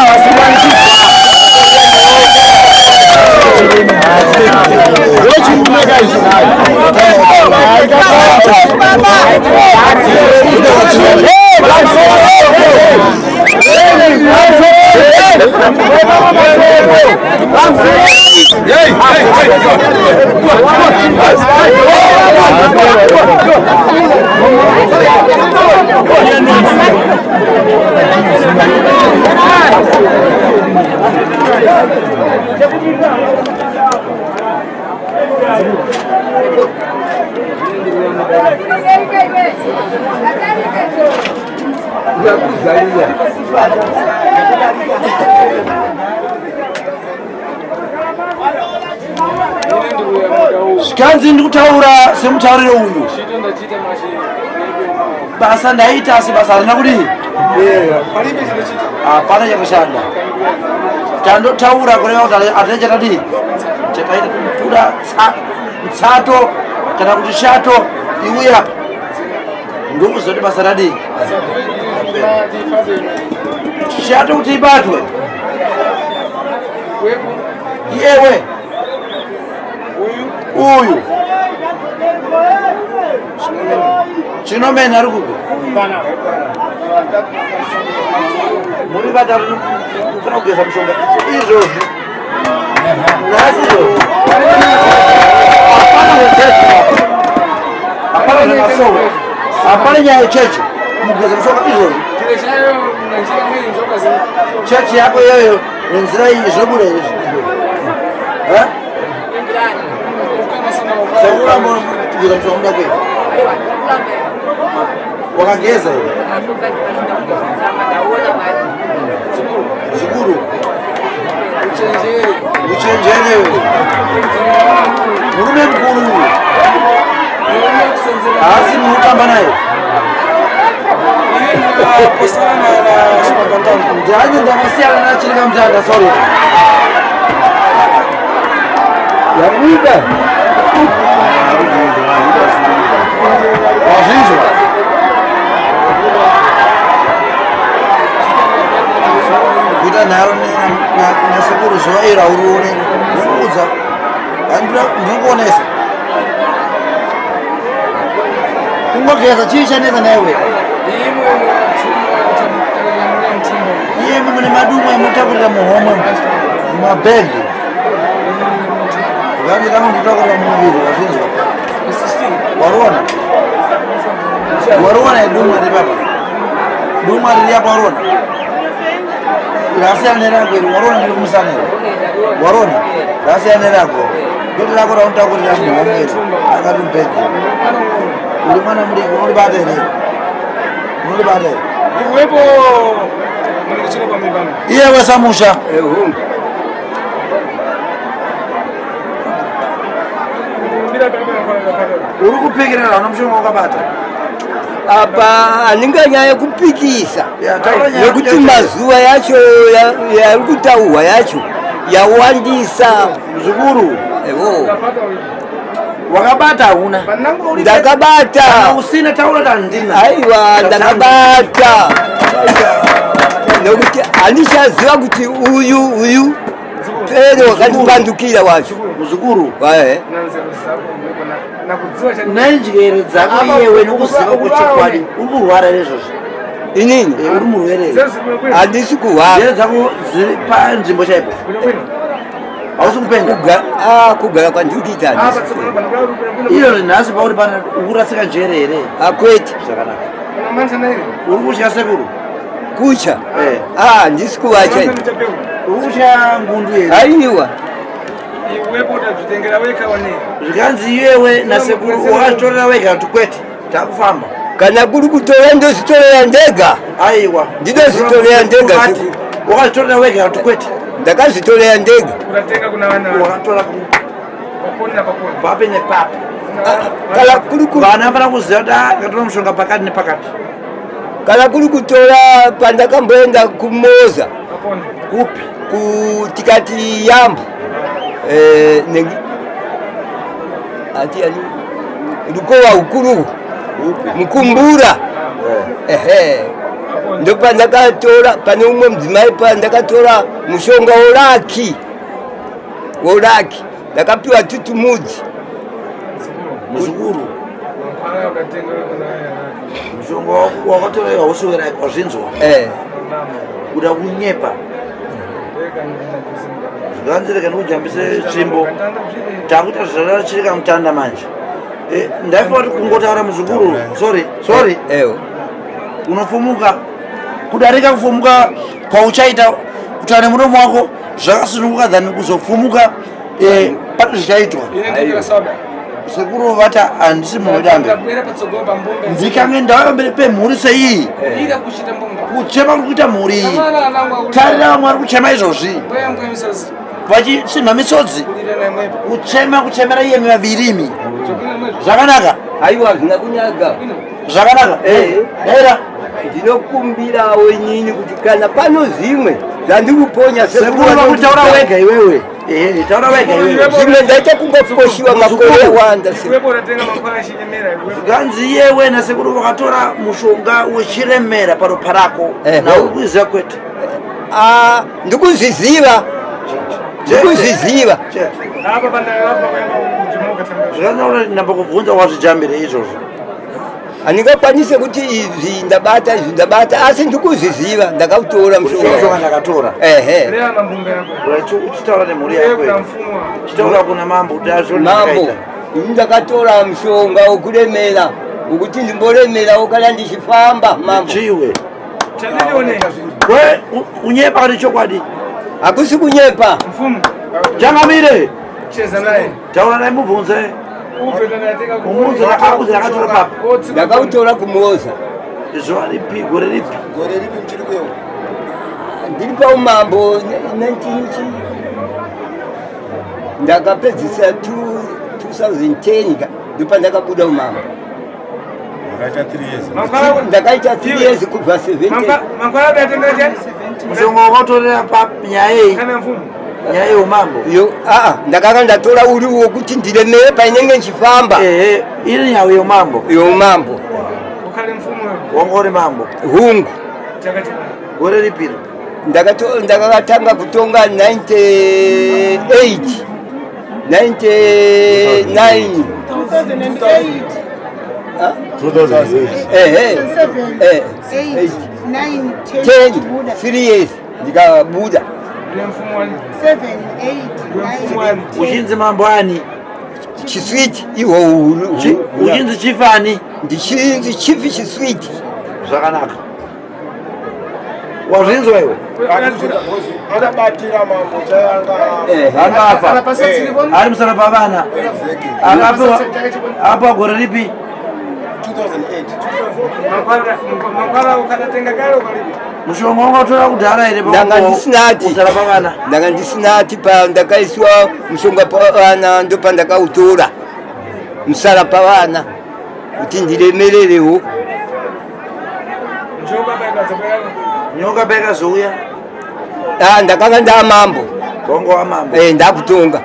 Shikanzi ndikutaura semutaurire uyu. Basa ndaita asi basa rina kudi. Hapana chakashanda. Tandotaura kureva kuti atecha tadi. Chakaita tuda mtsato kana kuti shato iwe apa. Ndokuzoti basa radi. Shato kuti ibatwe. Yewe. Uyu chinomena ari kupi muri vatatu mufana kugeza mushonga izvozvi nhasi hapana nemasowa hapana nyaya yechechi mugeza mushonga izvozvi chechi yako iyoyo nenzira iyi zvobuda izvi Sakuramba kugira mshonga kwe. Wakageza hiyo. Shukuru. Uchenjere. Murume mkuru. Asi mutamba naye. Posana na shipakantani. Ndiani ndamasiana na chilika mjanda, sorry. Yabuida. Wazizwa. Kuda naro na sekuru zoira uruone. Uza. Ndikuonesa. Kungogeza chisha neza nawe. Iye mune madumu yamutakurira muhomwe. Mabegi. Gani kama mutakurira muviri wazizwa. Warona dumu ari baba. Dumu ari hapa warona. Rasi anerako iri warona ndiri kumusanira. Warona. Rasi anerako. Kuti lako rauntakurira muhomwe. Akati mbegi. Uri mwana muri bata ere. Muri bata ere. Iwepo mwanikuchira kwa mibana. Iye wesamusha. Uri kupikirira unomushonga wakabata. apa handinganyaya kupikisa nekuti mazuva yacho yari kutaurwa yacho yawandisa zvikuru. evo Wakabata huna. ndakabata Usina taura tandina. aiwa ndakabata nokuti andishaziva kuti uyu pere wakandipandukira wacho muzukuru wae nanjere dzako iyewe nokuziva kwechokwadi uri kurwara nezvozvo inini uri murwere handisi kuhwara njere dzako dziri panzvimbo chaipo hausi kupenga kugara kwandiri kuita handisi iyo nhasi pauri pana ukurasika njere here akwete zvakanaka uri kutya sekuru kutya handisi kuvacha uri kutya ngundu here aiwa zvikanzi iyewe nasekuru wakazvitorera wega kuti kwete takufamba kana kuri kutora ndozvitorera ndega aiwa ndinozvitorera ndega wakazvitorera wega kuti kwete ndakazvitorera ndega wakatora papi nepapi kana kuri vana vana kuziva kuti ndakatora mushonga pakati nepakati kana kuri kutora pandakamboenda kumoza kupi tikati yambo ati ani rukowa ukuru mkumbura ndo pandakatora pane umwe mudzimai pandakatora mushonga woraki ndakapiwa tutumudzi muzukuru mushonga wakatora hausiweraki wazvinzwa kuda kunyepa zvikanzireka nekujambise tsvimbo takuita zvizvarara chirika mutanda manje ndaifa kuti kungotaura muzukuru sorry unofumuka kudarika kufumuka kwauchaita kutaura nemuromo wako zvakasununguka dhani kuzofumuka pane zvichaitwa sekuru vata handisi munhu wedambe ndikange ndauya pamberi pemhuri seiyi kuchema kuri kuita mhuri iyi tarira vamwe vari kuchema izvozvi vachisimha misodzi kuchemera iyemi vavirimi zvakanaka aiwa zvina kunyaga zvakanaka daira ndinokumbirawo inini kuti kana pano zvimwe zvandikuponya sekuru vakutaura wega iwewe taura wega iwewe zvimwe ndaita kungoposhiwa makore wanda zvikanzi iyewe nasekuru vakatora mushonga wechiremera paropa rako nauri kuziva kwete ndikuzviziva zvikanzi namba kubvunza wazvijambire izvozvo handingakwanise kuti izvi ndabata asi ndikuzviziva ndakautora mushonga ndakatora uchitaura nemhuri yako uchitaura kuna mambo kuti mambo ndakatora mushonga wokuremera wokuti ndimboremerawo kana ndichifamba mambo chiwe kunyepa kuti chokwadi hakusi kunyepa jangamire taura naye mubvunze umudzi akuzi akatora papa ndakautora kumuoza zuva ripi gore ripi ndiri paumambo 19 ndakapedzisa 2010 ndopandakabuda umambo ndakaita 3 years kubva 70 mushonga wakatorera nyaya nyaya yeumambo ndakanga ndatora uri wokuti ndiremere painenge nchifamba iri nyaya yeumambo wangori mambo hungu gore ripiri ndakatanga kutonga 99 3 years ndikabuda uchinzi mambo ani chiswiti iwo uchinzi chifani ndichinzi chifi chiswiti zvakanaka wazvinzwa iwe adabatira mambo chayanga angafa ari musana pavana apa gore ripi 2008 mushonga wakatora kudhara here ndanga ndisinati pandakaiswa mushonga pavana ndo pandakautora musara pavana kuti ndiremererewo nyoka paikazouya ndakanga ndamambo wanga wamambo ndakutonga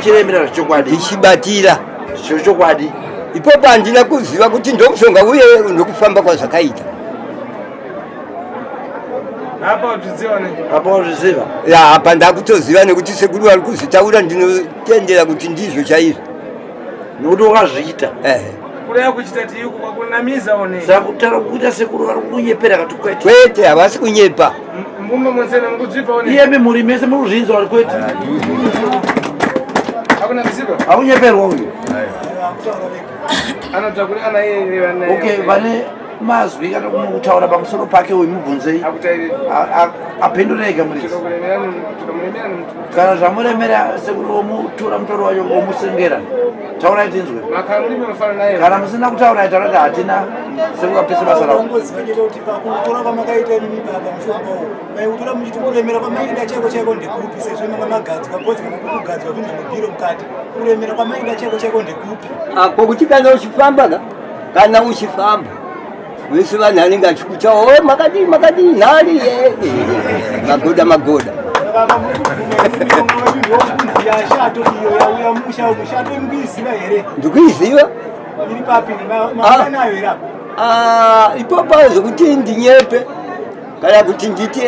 chiremera zvechokwadi ndichibatira zvechokwadi ipopo handina kuziva kuti ndomushonga uye ndokufamba kwazvakaita Hapa tuzione. Hapa uziziva. Ya hapa ndakutoziva nekuti sekuru ari kuzitaura ndinotendera kuti ndizvo chaizvo. Nokuti wakazviita. Kureya kuchita tiyuku kwakunamiza one. Sakutara kuita sekuru ari kunyepera katukwete. Kwete havasi kunyepa. Mbumba mwenzene mukuzvipa one. Iye muri mese muruzvinzwa ari kwete. Hakuna mzigo? Hakunyeperwa uyu. Anotakuri ana yeye vane. Okay, vane mazwi kana kumutaura pamusoro pake uyu mubvunzei. Akutairi. Aphendureka muri. Tukamuremera kana zvamuremera sekuru womutora mutoro wacho womusengera taurai tinzwe kana musina kutaura taura kuti hatina sekuru apese basa rawo pakutora kwamakaita mimi baba mushongawo kutora muchitoremera kwamaida cheko cheko ndekupi sezvo magamagadzwa bhodzi kana kugadzwa kunge mubhiro mukati kuremera kwamaida cheko cheko ndekupi kokuti kana uchifamba kana uchifamba vese vanhu anenge achikutawo makadi nhari magoda ndikuiziva ipapo zvokuti ndinyepe kana kuti nditi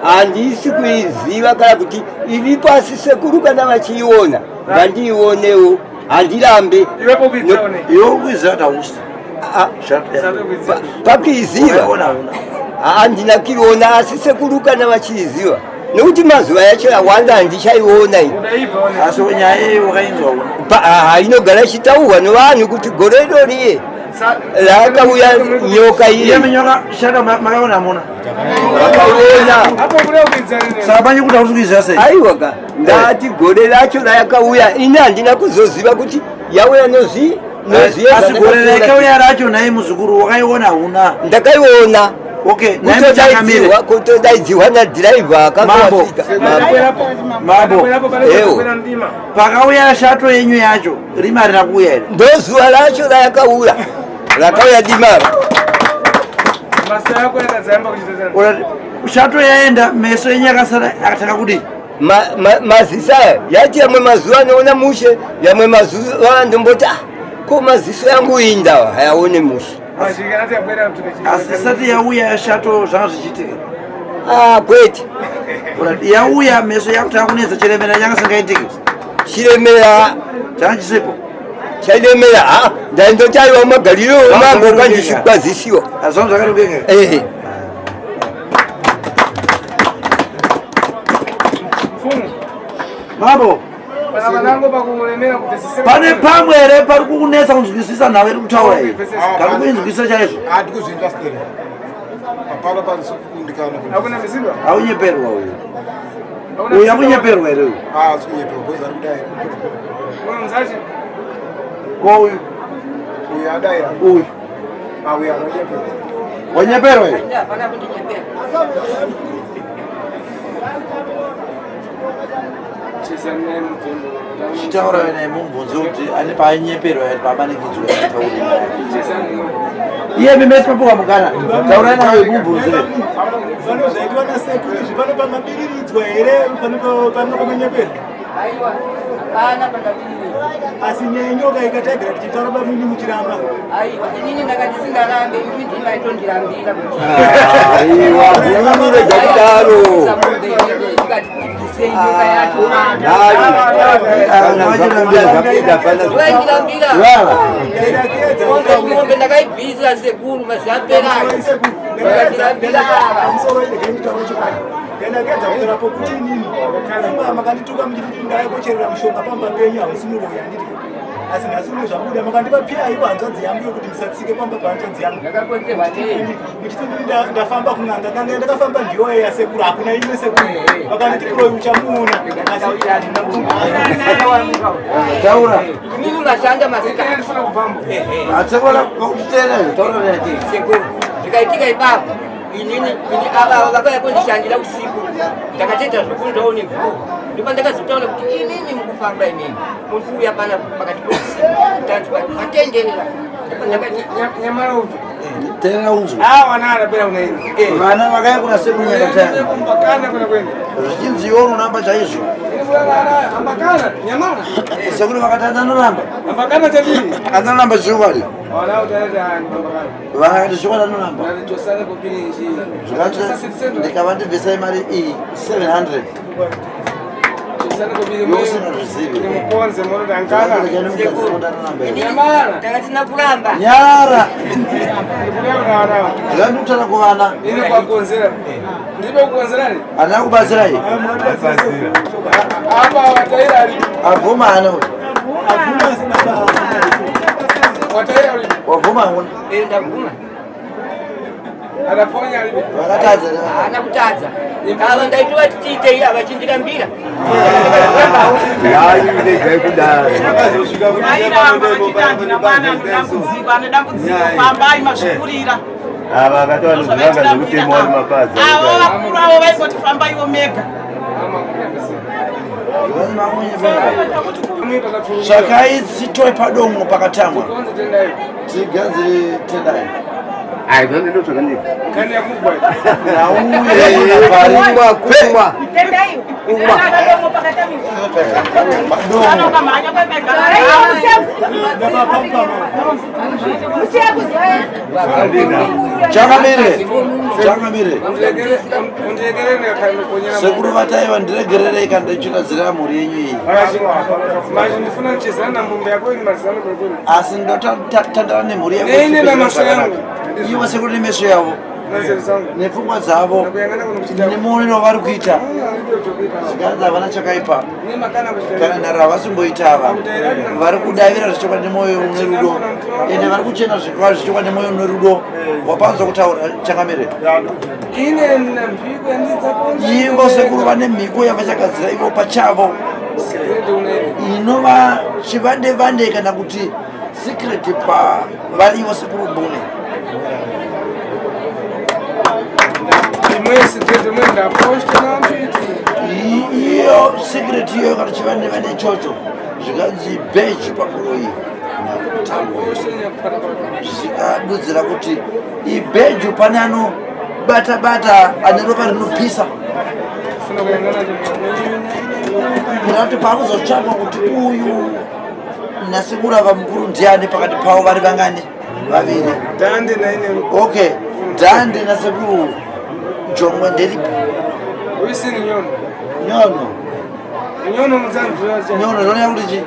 handisi kuiziva kana kuti iri pasi sekuru kana vachiiona ngandiionewo handirambe iwe kuiziva kuti hausi pakuiziva handina kuiona asi sekuru kana vachiiziva nekuti mazuva yacho yawanda handichaiona asi nyaya iyi wakainzwa inogara ichitaurwa nevanhu kuti gore iroriye rakauya nyoka iye minyoka shaka makaona muna saka manje kuti hausi kuiziva sei aiwaka ndati gore racho rayakauya ini handina kuzoziva kuti yauya asi gore raikauya racho naye muzukuru wakaiona huna ndakaiona okay kutodaidzirwa nadhiraivha akangowasvika mambo pakauya shato yenyu yacho rima harina kuuya here ndozuva racho rayakauya rakauya dimara shato yaenda meso yenyu yakasara akatanga kudii maziso aya yati yamwe mazuva anoona mushe yamwe mazuva ndomboti ko maziso yangu indawa hayaone mushe asisati yauya shato zvanga zvichiitika kwete yauya meso yakutanga kunetsa chiremera changa singaitiki chiremera changa chisipo chairemera ndaindotaiwa magariro mango kandichikwazisiwa azvamo zvakatokeka mambo pane pamwe here pari kukunetsa kunzwisisa nhau iri kutaura iyi kari kuinzwisisa chaizvo haunyeperwa uyu uyu akunyeperwa here uyu ko uyu uyu wanyeperwa here chitaura naye mumvunzo kuti ane paanyeperwa pamanikidzwa tauri iye mimesi papuka mukana taurai naye mumvunzire zvaitwa nasekuru izvi pano pamabiriridzwa here pano pamanyeperwa asi nyenyoka ikatagira tichitaura pamini muchiramba inini ndakati singarambe imi ndimaitondirambira iwaurega kudaro mombe ndakaibvisa sekuru ndakedza kutorapo kuti inini makandituka muchiti ndaikocherera mushonga pamba penyu hamusimuroya nditi asi nhasi uno zvabuda makandipa pia ivo hanzvadzi yangu yokuti ndisatsike pamba pahanzvadzi yangu muchiti ndafamba kun'anga n'anga ndakafamba ndiyo eya sekuru hakuna imwe sekuru vakanditi kuroyi uchamuona taura inini mashanga masika atsekora vakutitera taura sekuru ndikaitika ipapo inini ava vakauya kundishandira usiku ndakateta zvikuru ndaone bhuu ndipo ndakazotaura kuti inini mukufamba inini muri kuuya pana pakati pousiku tanzwa matenderera nyamarovu tera unzwa vana arapera unaini vana vakaya kuna sekunyakatani kumbakana kuna kwenda zvichinziwa unonamba chaizvo ambakana nyamala sekuru vakatana anoramba ambakana chadini anoramba zvikwadi wala utaleta ambakana vakati zvikwadi anoramba nalichosana kopini nchi zvikati ndikava ndibvisai mari iyi 700 chosana kopini yokusingazvizivi mukonze moto dankana nyamala takatina kuramba nyara ndikuyaunana zvikandikutana kuvana ine kwakonzera ndibe kukonzerani ana kubatsirai apa wataira ali abvuma ana wataira ali wabvuma una ndaguma adaponya ali vakatadza ana kutadza kava ndaitiwa titiite avachindikambira ndege kudaro fambai mazvikurira ava akatova nozvivanga zvekutema wari mapazi avo vakuru avo vaingoti fambaiwo mega zvakaitsitwe padomo pakatamwa tigadzire tendai aizvanendo zvakanaka kani yakugwa nauye varimwa kumwa changamire undiregerere kanyokonyera sekuru vataiva ndiregererei kana ndichitadzira mhuri yenyu iyi manje ndifuna kuchezana na mbumbe yako ini mazano kwekweni asi ndotandara nemhuri neine na maso yangu ivo sekuru nemeso yavo nazeri zangu nepfungwa dzavo nakuyangana kuno kuchita nemuonero vari kuita zvikanzi havana chakaipa ne makana kana kuchita nharo havasomboita ava vari kudavira zvichokwa nemoyo une rudo ende vari kuchena zvikwa zvichokwa nemoyo une rudo wapanzwa kutaura changamire ine na mpiko yandidzakonza ivo sekuru vane mhiko yavachagadzira ivo pachavo secret unaine inova chivande-vande kana kuti secret pavari ivo sekuru mbune imwe secret imwe ndaposta nampiti iyo secret iyoyo kana chivande-vande ichocho zvikanzi beji pakuroi posta nyakupata zvikadudzira kuti ibeju pane anobata-bata ane ropa rinopisa funa kuyangana kuda kuti pakuzotsvakwa kuti uyu nasekuru ava mukuru ndiani pakati pavo vari vangani vaviri dande naine okay dhande nasekuru jongwe nderipi uisini nyono nyono nyono mudzanzviracha nyono zvonya kuti chi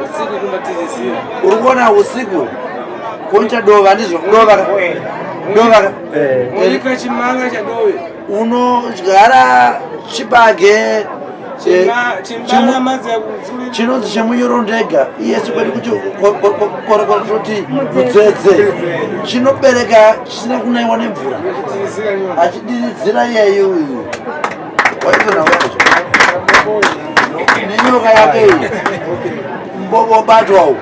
usiku kumbatizisiwa uri kuona usiku kuita dova ndizvo dovaka dovaka munyika chimanga chadove unodyara chibage chimbala madzi yakudzuri chinonzi chemunyoro ndega iyesu kwedi kuti mudzedze chinobereka chisina kunaiwa nemvura kutizira nyono achidiridzira iyeyo uyu waizona wacho nenyoka yake iyi mbobo batwawo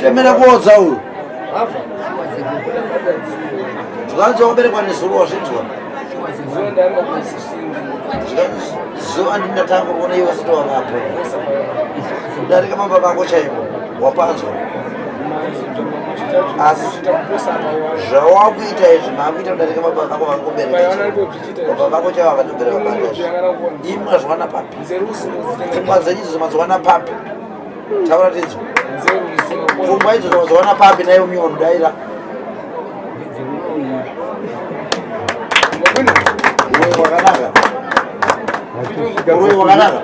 temera kuodza uyu zvikanzi wakuberekwa nezuruwa zvinzwa zondaamba kuisishingi zuva ndindatanga kuona iwe sitowavapo kudarika mamba vako chaivo wapanzwa asi zvawakuita izvi maakuita kudarika mamba vako vakubereka baba vako chaivo vakatobereka bandazvi imwe zvawana papi pfungwa dzenyu dzemazowana papi taura tinzwa pfungwa idzo dzamazowana papi naivo miono daira wakanaka uroi wakanaka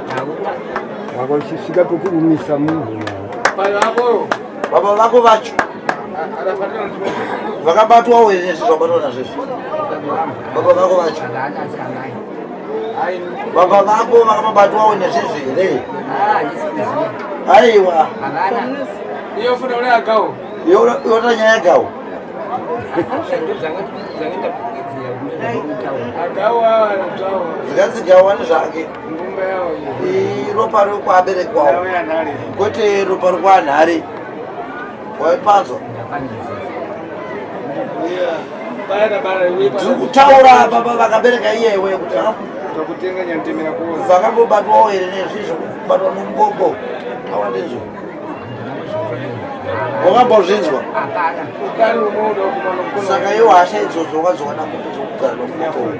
wakoshisika pokuumisa munhu baba vako vacho vakabatwawo here nezvi zvabatwa nazvezvi baba vako vacho baba vako vakamabatwawo nezvezvi here aiwa iyo funa ule agawo iwota nyaya yagawo agawo awa anatawa zvikanzi gawo ane zvake mbumba yawo ropa rokwaberekwawo yawo yanhare kwete ropa rokwanhare waipanzwa bayana bara tiri kutaura baba vakabereka iyewe kuti takutenga nyantemera kuoza vakambobatwawo here nezvizvo kubatwa nombobo taura ndizvo wakambozvinzwa ukari unoda kumana mkono saka iwo hasha idzodzo wakazowana kuti dzokugara nombobo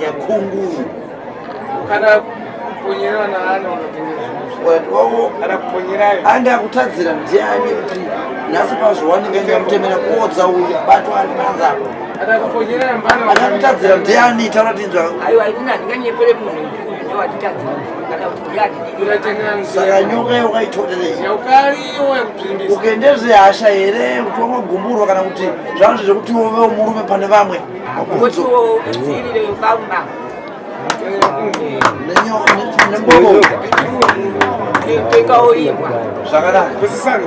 nyakunguru kana kuponyera na ana wao kana kuponyerayo anga kutadzira ndiani kuti nasi pazvowanika nyamutemera kuodza uya bato ari manzako kana kuponyera mbana akakutadzira ndiani taura tinzwa aiwa inina ndinganyepere munhu ndo atitadzira kana kuti yati kuratengera saka nyoka iyo ukaitoterei yaukariyo yakupindisa ukendeze hasha here kuti wamagumburwa kana kuti zvanzi zvekuti uve murume pane vamwe kotiwo dzirire kauma nembobo tekaoimbwa zvakanaka kusisana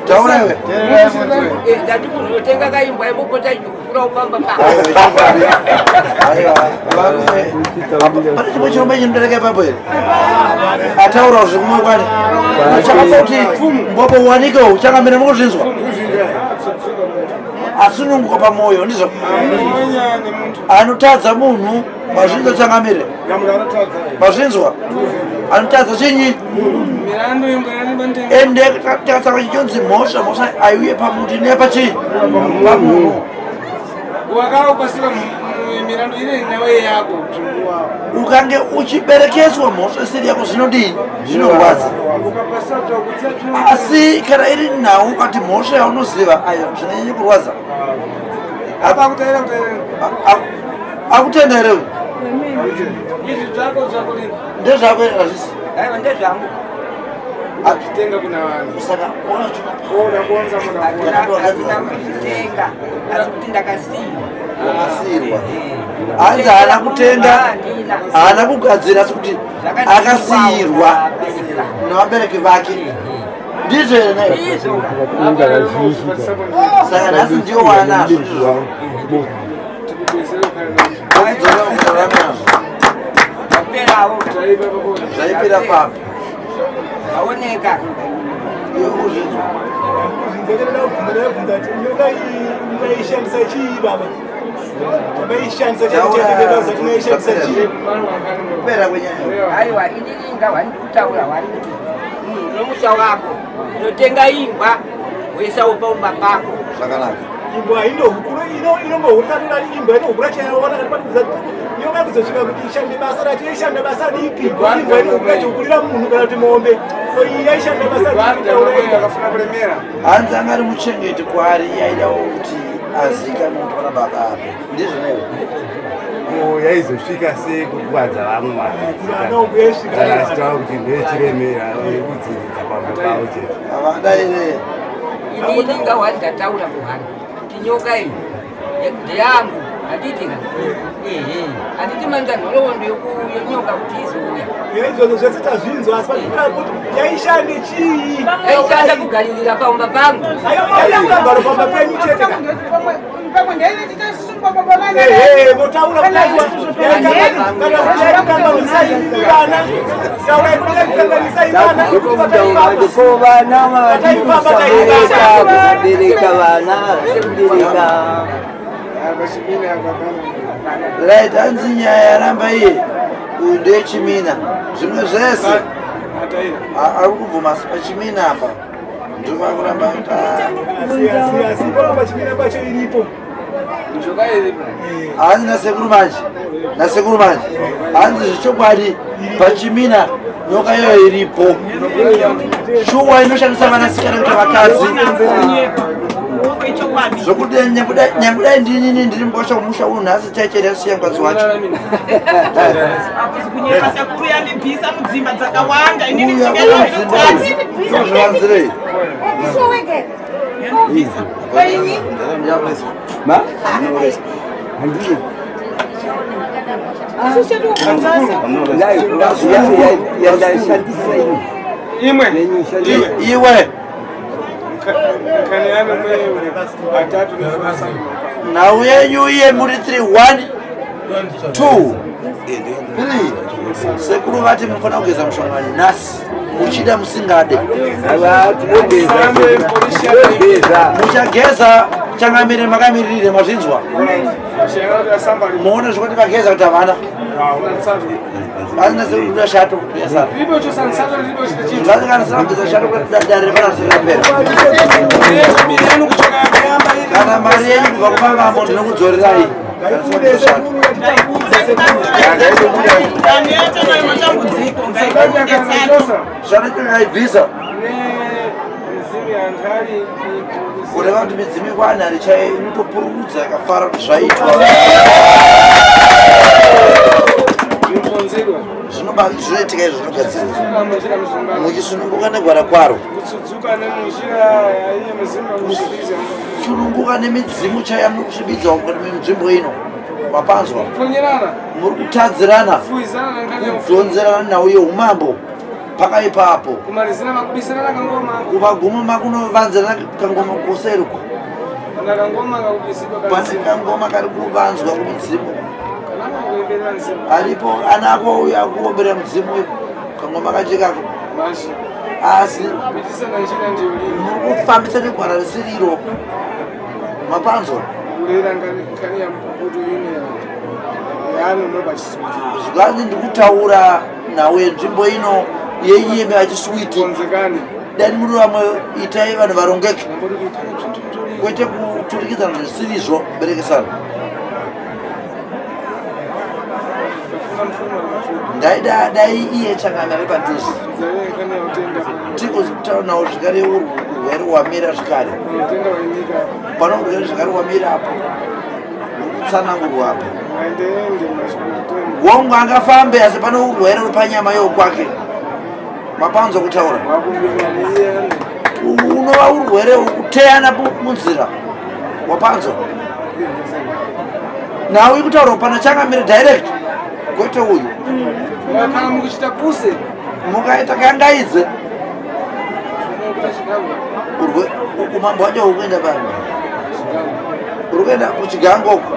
taura iwe ndati munhu otenga kaimbwa imbopota kura upamba pane chimwe chirombe chinodereka ipapo here ataurawo zvekumwe kwani chakapa kuti mbobo uwanikewo uchangamira mukuzvinzwa asununguka pamwoyo ndizvo anotadza munhu mazvinzwa changamire mazvinzwa anotadza chinyi mirandu imbwa ende takasaka chichonzi mhosva aiuye pamuti nepachii pamunhu wakaupasira mirandu ine nawe yako ukange uchiberekeswa mhosva isiri yako zvinodii zvinorwadza asi kana iri nhau ukati mhosva yaunoziva ayo zvinonyanya kurwadza akutenda here ndezvako azvisi ndezvangu achitenga kuna vanhu saka oda kuonza tenga asi kuti ndakasiyiwa akasiyirwa hanzi haana kutenga haana kugadzira asi kuti akasiyirwa nevabereki vake ndizvo here nayo saka nhasi ndiyo wana aperawo zvaipera papo aoneka iwe kuzvinzwa ndakubvunza kuti nyoka iyi unaishandisa chii baba tamaishandisa chaitaaza tinoishandisa chii kupera kwenyaya aiwa inininga wandikutaura wari kuti nomusha wako unotenga imbwa woisa upaumba pako zvakanaka imbwa indohukuru inombohurira imbwa inohukura chayaona kati patikuza nyoka yakuzosvika kuti ishande basa rati yaishanda basa ripi imbwa inohukura chihukurira munhu kana kuti mombe iyi yaishanda basa akafuna kuremera hanzi anga ari muchengeti kwaari yaidawo kuti azikanwe kuti pana baba apo ndizvo naiwo yaizosvika sei kukuvadza vamwe vanasitaura kuti ndechiremera kudziridza pamwe pavo chete avadaire inininga wandataura kuhana kuti nyoka iyi ndeyangu haditika handiti manda nhoroondo yonyoka kuti izouya izvozvo zvese tazvinzwa asi patikura kuti yaishande chii yaishanda kugaririra paumba pangu ayakagaro pamba penyu chete pamwe ndainetita isusumbababana motaura kutaiwakangakanganisai vana taurai kukanganisai vana ko vana vabereka vana sekubereka right hanzi nyaya yaramba iye uyu ndeyechimina zvimwe zvese ari kubvuma asi pachimina apa ndova kuramba asi pachimina pacho iripo hanzi nasekuru manje hanzi zvechokwadi pachimina nyoka iyoyo iripo shuwa inoshandisa vanasikana kuti vakadzi zvokuti nyambudai ndinini ndiri mbosha kumusha uno nhasi chaichera siya mukadzi wacho sakuru yandibvisa mudzimba dzakawanda zvivanzirei iwe nhau yenyu iye muri 3 1 2 3 sekuru vati munofanira kugeza mushongani nhasi muchida musingade muchageza changamire makamirire mazvinzwa muone zvokuti vageza kuti havana hazina sekuda shato kudesa zvakanasira kugeza shato kudare panasirapera kana mari yenyu kubva kumavambo ndinokudzorerai Ngaifunde sekuru yatitambudze sekuru. zvanachongaibvisa kureva kuti midzimu ikwanhari chai inotopururudza yakafara kuti zvaitwa zvinoitika izvo zvinogadzirwa muchisununguka negwara kwaro kusununguka nemidzimu chai mukusvibidza nzvimbo ino mapanzwa muri kutadzirana kudhonzerana nauye umambo pakaipapo kumaguma makunovanzirana kangoma kuserukwa pane kangoma kari kuvanzwa kumidzimu aripo ana ako auya akuombera mudzimu kangoma kachekako asi muri kufambisa negwara risiriro mapanzwa zvikanzi ndikutaura nawe nzvimbo ino yeiyeme achiswiti dani muri vamwe itai vanhu varongeke kwete kuturikidzana zvisirizvo berekesana ndaida dai iye changamira padhuze tikutauranawo zvakare urwere hwamira zvikare pano urwere zvakare hwamira apo tsanangurwapo wongo angafambe asi pane urwere rupanyama yokwake mapanzwa kutaura unova urwere hwekuteyana munzira wapanzwa nawe kutaura pana changamire direct kwete uyu mukaita kangaidze umambo wacho hukuenda pano urikuenda kuchigangoko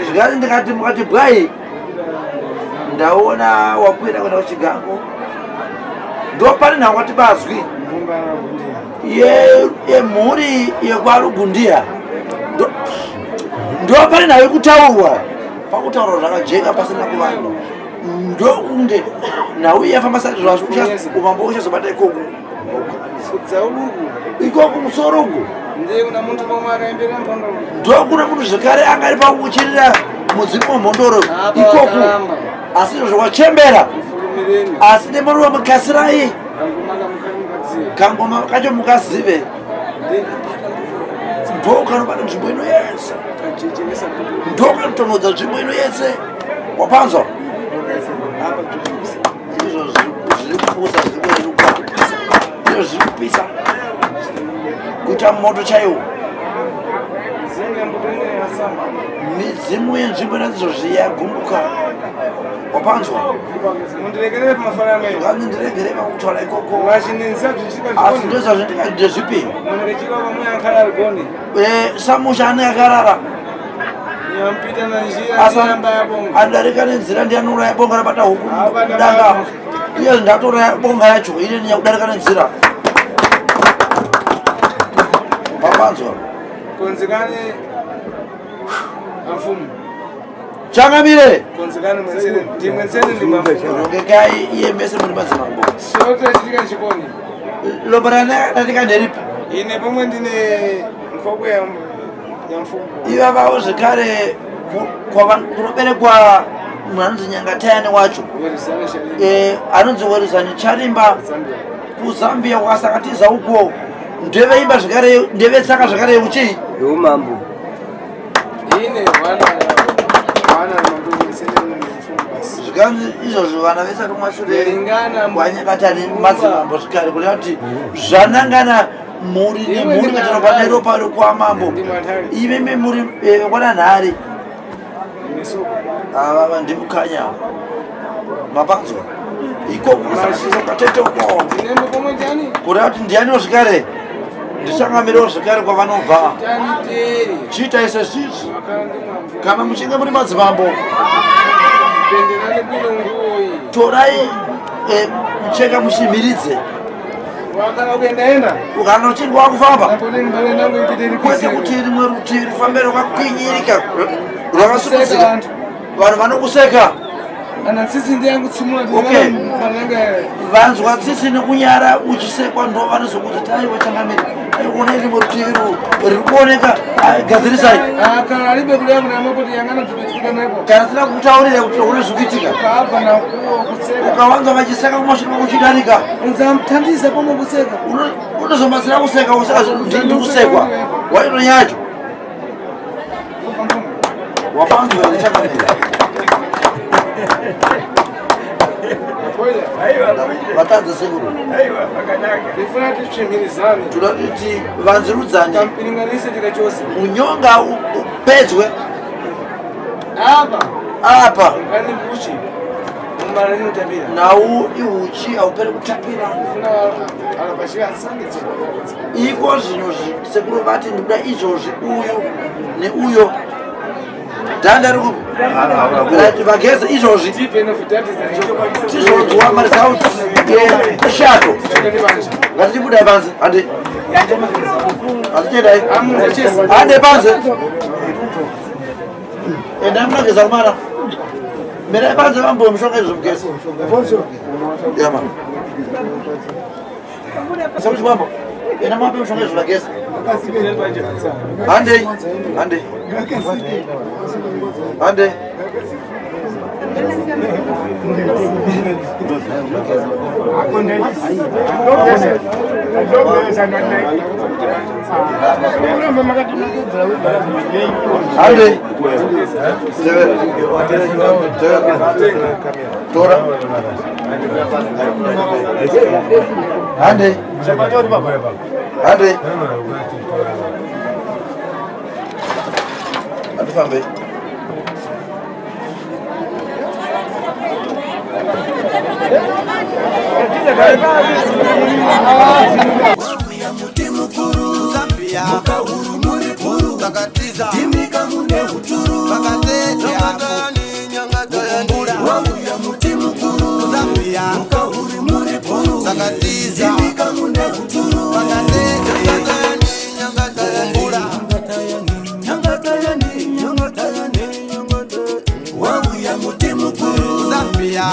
zvikati ndikati mukati bwai ndaona wakuenda kuenda kuchigango ndopane nhau kwati bazwi yemhuri yekwarugundiya ndopane nhau yekutaurwa pakutaurwa zvakajeka pasina kuvanhu ndokunge nhau yafamba sati umambo uchazobata ikoku ikoku musorogu ndokuna munhu zvekare angari pakuchirira mudzimu wemhondoro ikoku asi izvo zvawachembera asi nemuruva mukasirai kangoma kacho mukazive ndokanobata nzvimbo ino yese ndokanotonodza nzvimbo ino yese wapanzwa izvo zviri kupusa zvikueruka izvo zviri kupisa kuita moto chaiwo midzimu yenzvimbo inazizvo zviyagumbuka wapanzwa vanzi ndiregere pakutaura ikoko asi ndozvazvindikazvipi samusha anenge akarara anodarika nenzira ndianouraya bonga rabata huku danga uye ndatoraya bonga yacho ine niyakudarika nenzira mapanzwa konzekane amfumu changamire ndimwenzerendimarongekai iye mese muri madzimambo sotachitika chikoni lobarana datika nderipi ine pomwe ndine nkoko yamfumu ivavawo zvekare kunoberekwa mwanonzi nyangatayani wacho anonzi werizani charimba kuzambia kwasakatiza uko ndeveimba zvekare ndevetsaka zvekare uchi yeumambo ine zvikanzi izvozvo vana vesati mwashure wanyakatani madzimambo zvikare kureva kuti zvanangana mhuri nemhuri katinopa neropa rekwamambo iveme muri kwananhare avava ndimukanya mapanzwa ikokukatete uko kureva kuti ndianiwo zvikare ndichangamiriwo zvekare kwavanobva chiita ise zvizvi kana muchinge muri madzimambo torai mucheka muchimiridze ukana uchinge wakufamba kwete kuti rimwe rutivi rifambe rwakakwinyirika rwakasukuzika vanhu vanokuseka vanzwa tsitsi nekunyara uchisekwa ndo vanozokuti tai wachangamira aiona iri murutivi riri kuoneka gadzirisai kana alibe kule kuna mapoti yangana tumetika napo kana tira kutaurira kuti une zvikiitika kaapa na kutseka ukawanga vachiseka kumasvika kuchidarika nzamthandisa pomwe kuseka unozomatsira kuseka useka zvindi kusekwa waino yacho wapanzwa vachangamira vatadza sekuru ndifuna tichimirizane toda kuti vanzirudzane kampiringanise tikachose munyonga upedzwe apa ngani kuchi mumara inotapira nau iuchi hauperi kutapira ndifuna alapashika asange iko zvinozvi sekuru vati ndikuda izvozvi uyu neuyo dhanda rikupi vageze izvozvi tizodzwa maresauti eshato ngatichibudai panze hande hatichiendai hande panze endai munageza kumara mirai panze vambowe mushonga izvomugezi yama sakuti mambo ena mape mushonga izvomagezi handei handei hande hande tora hande hande atufambe Zambia,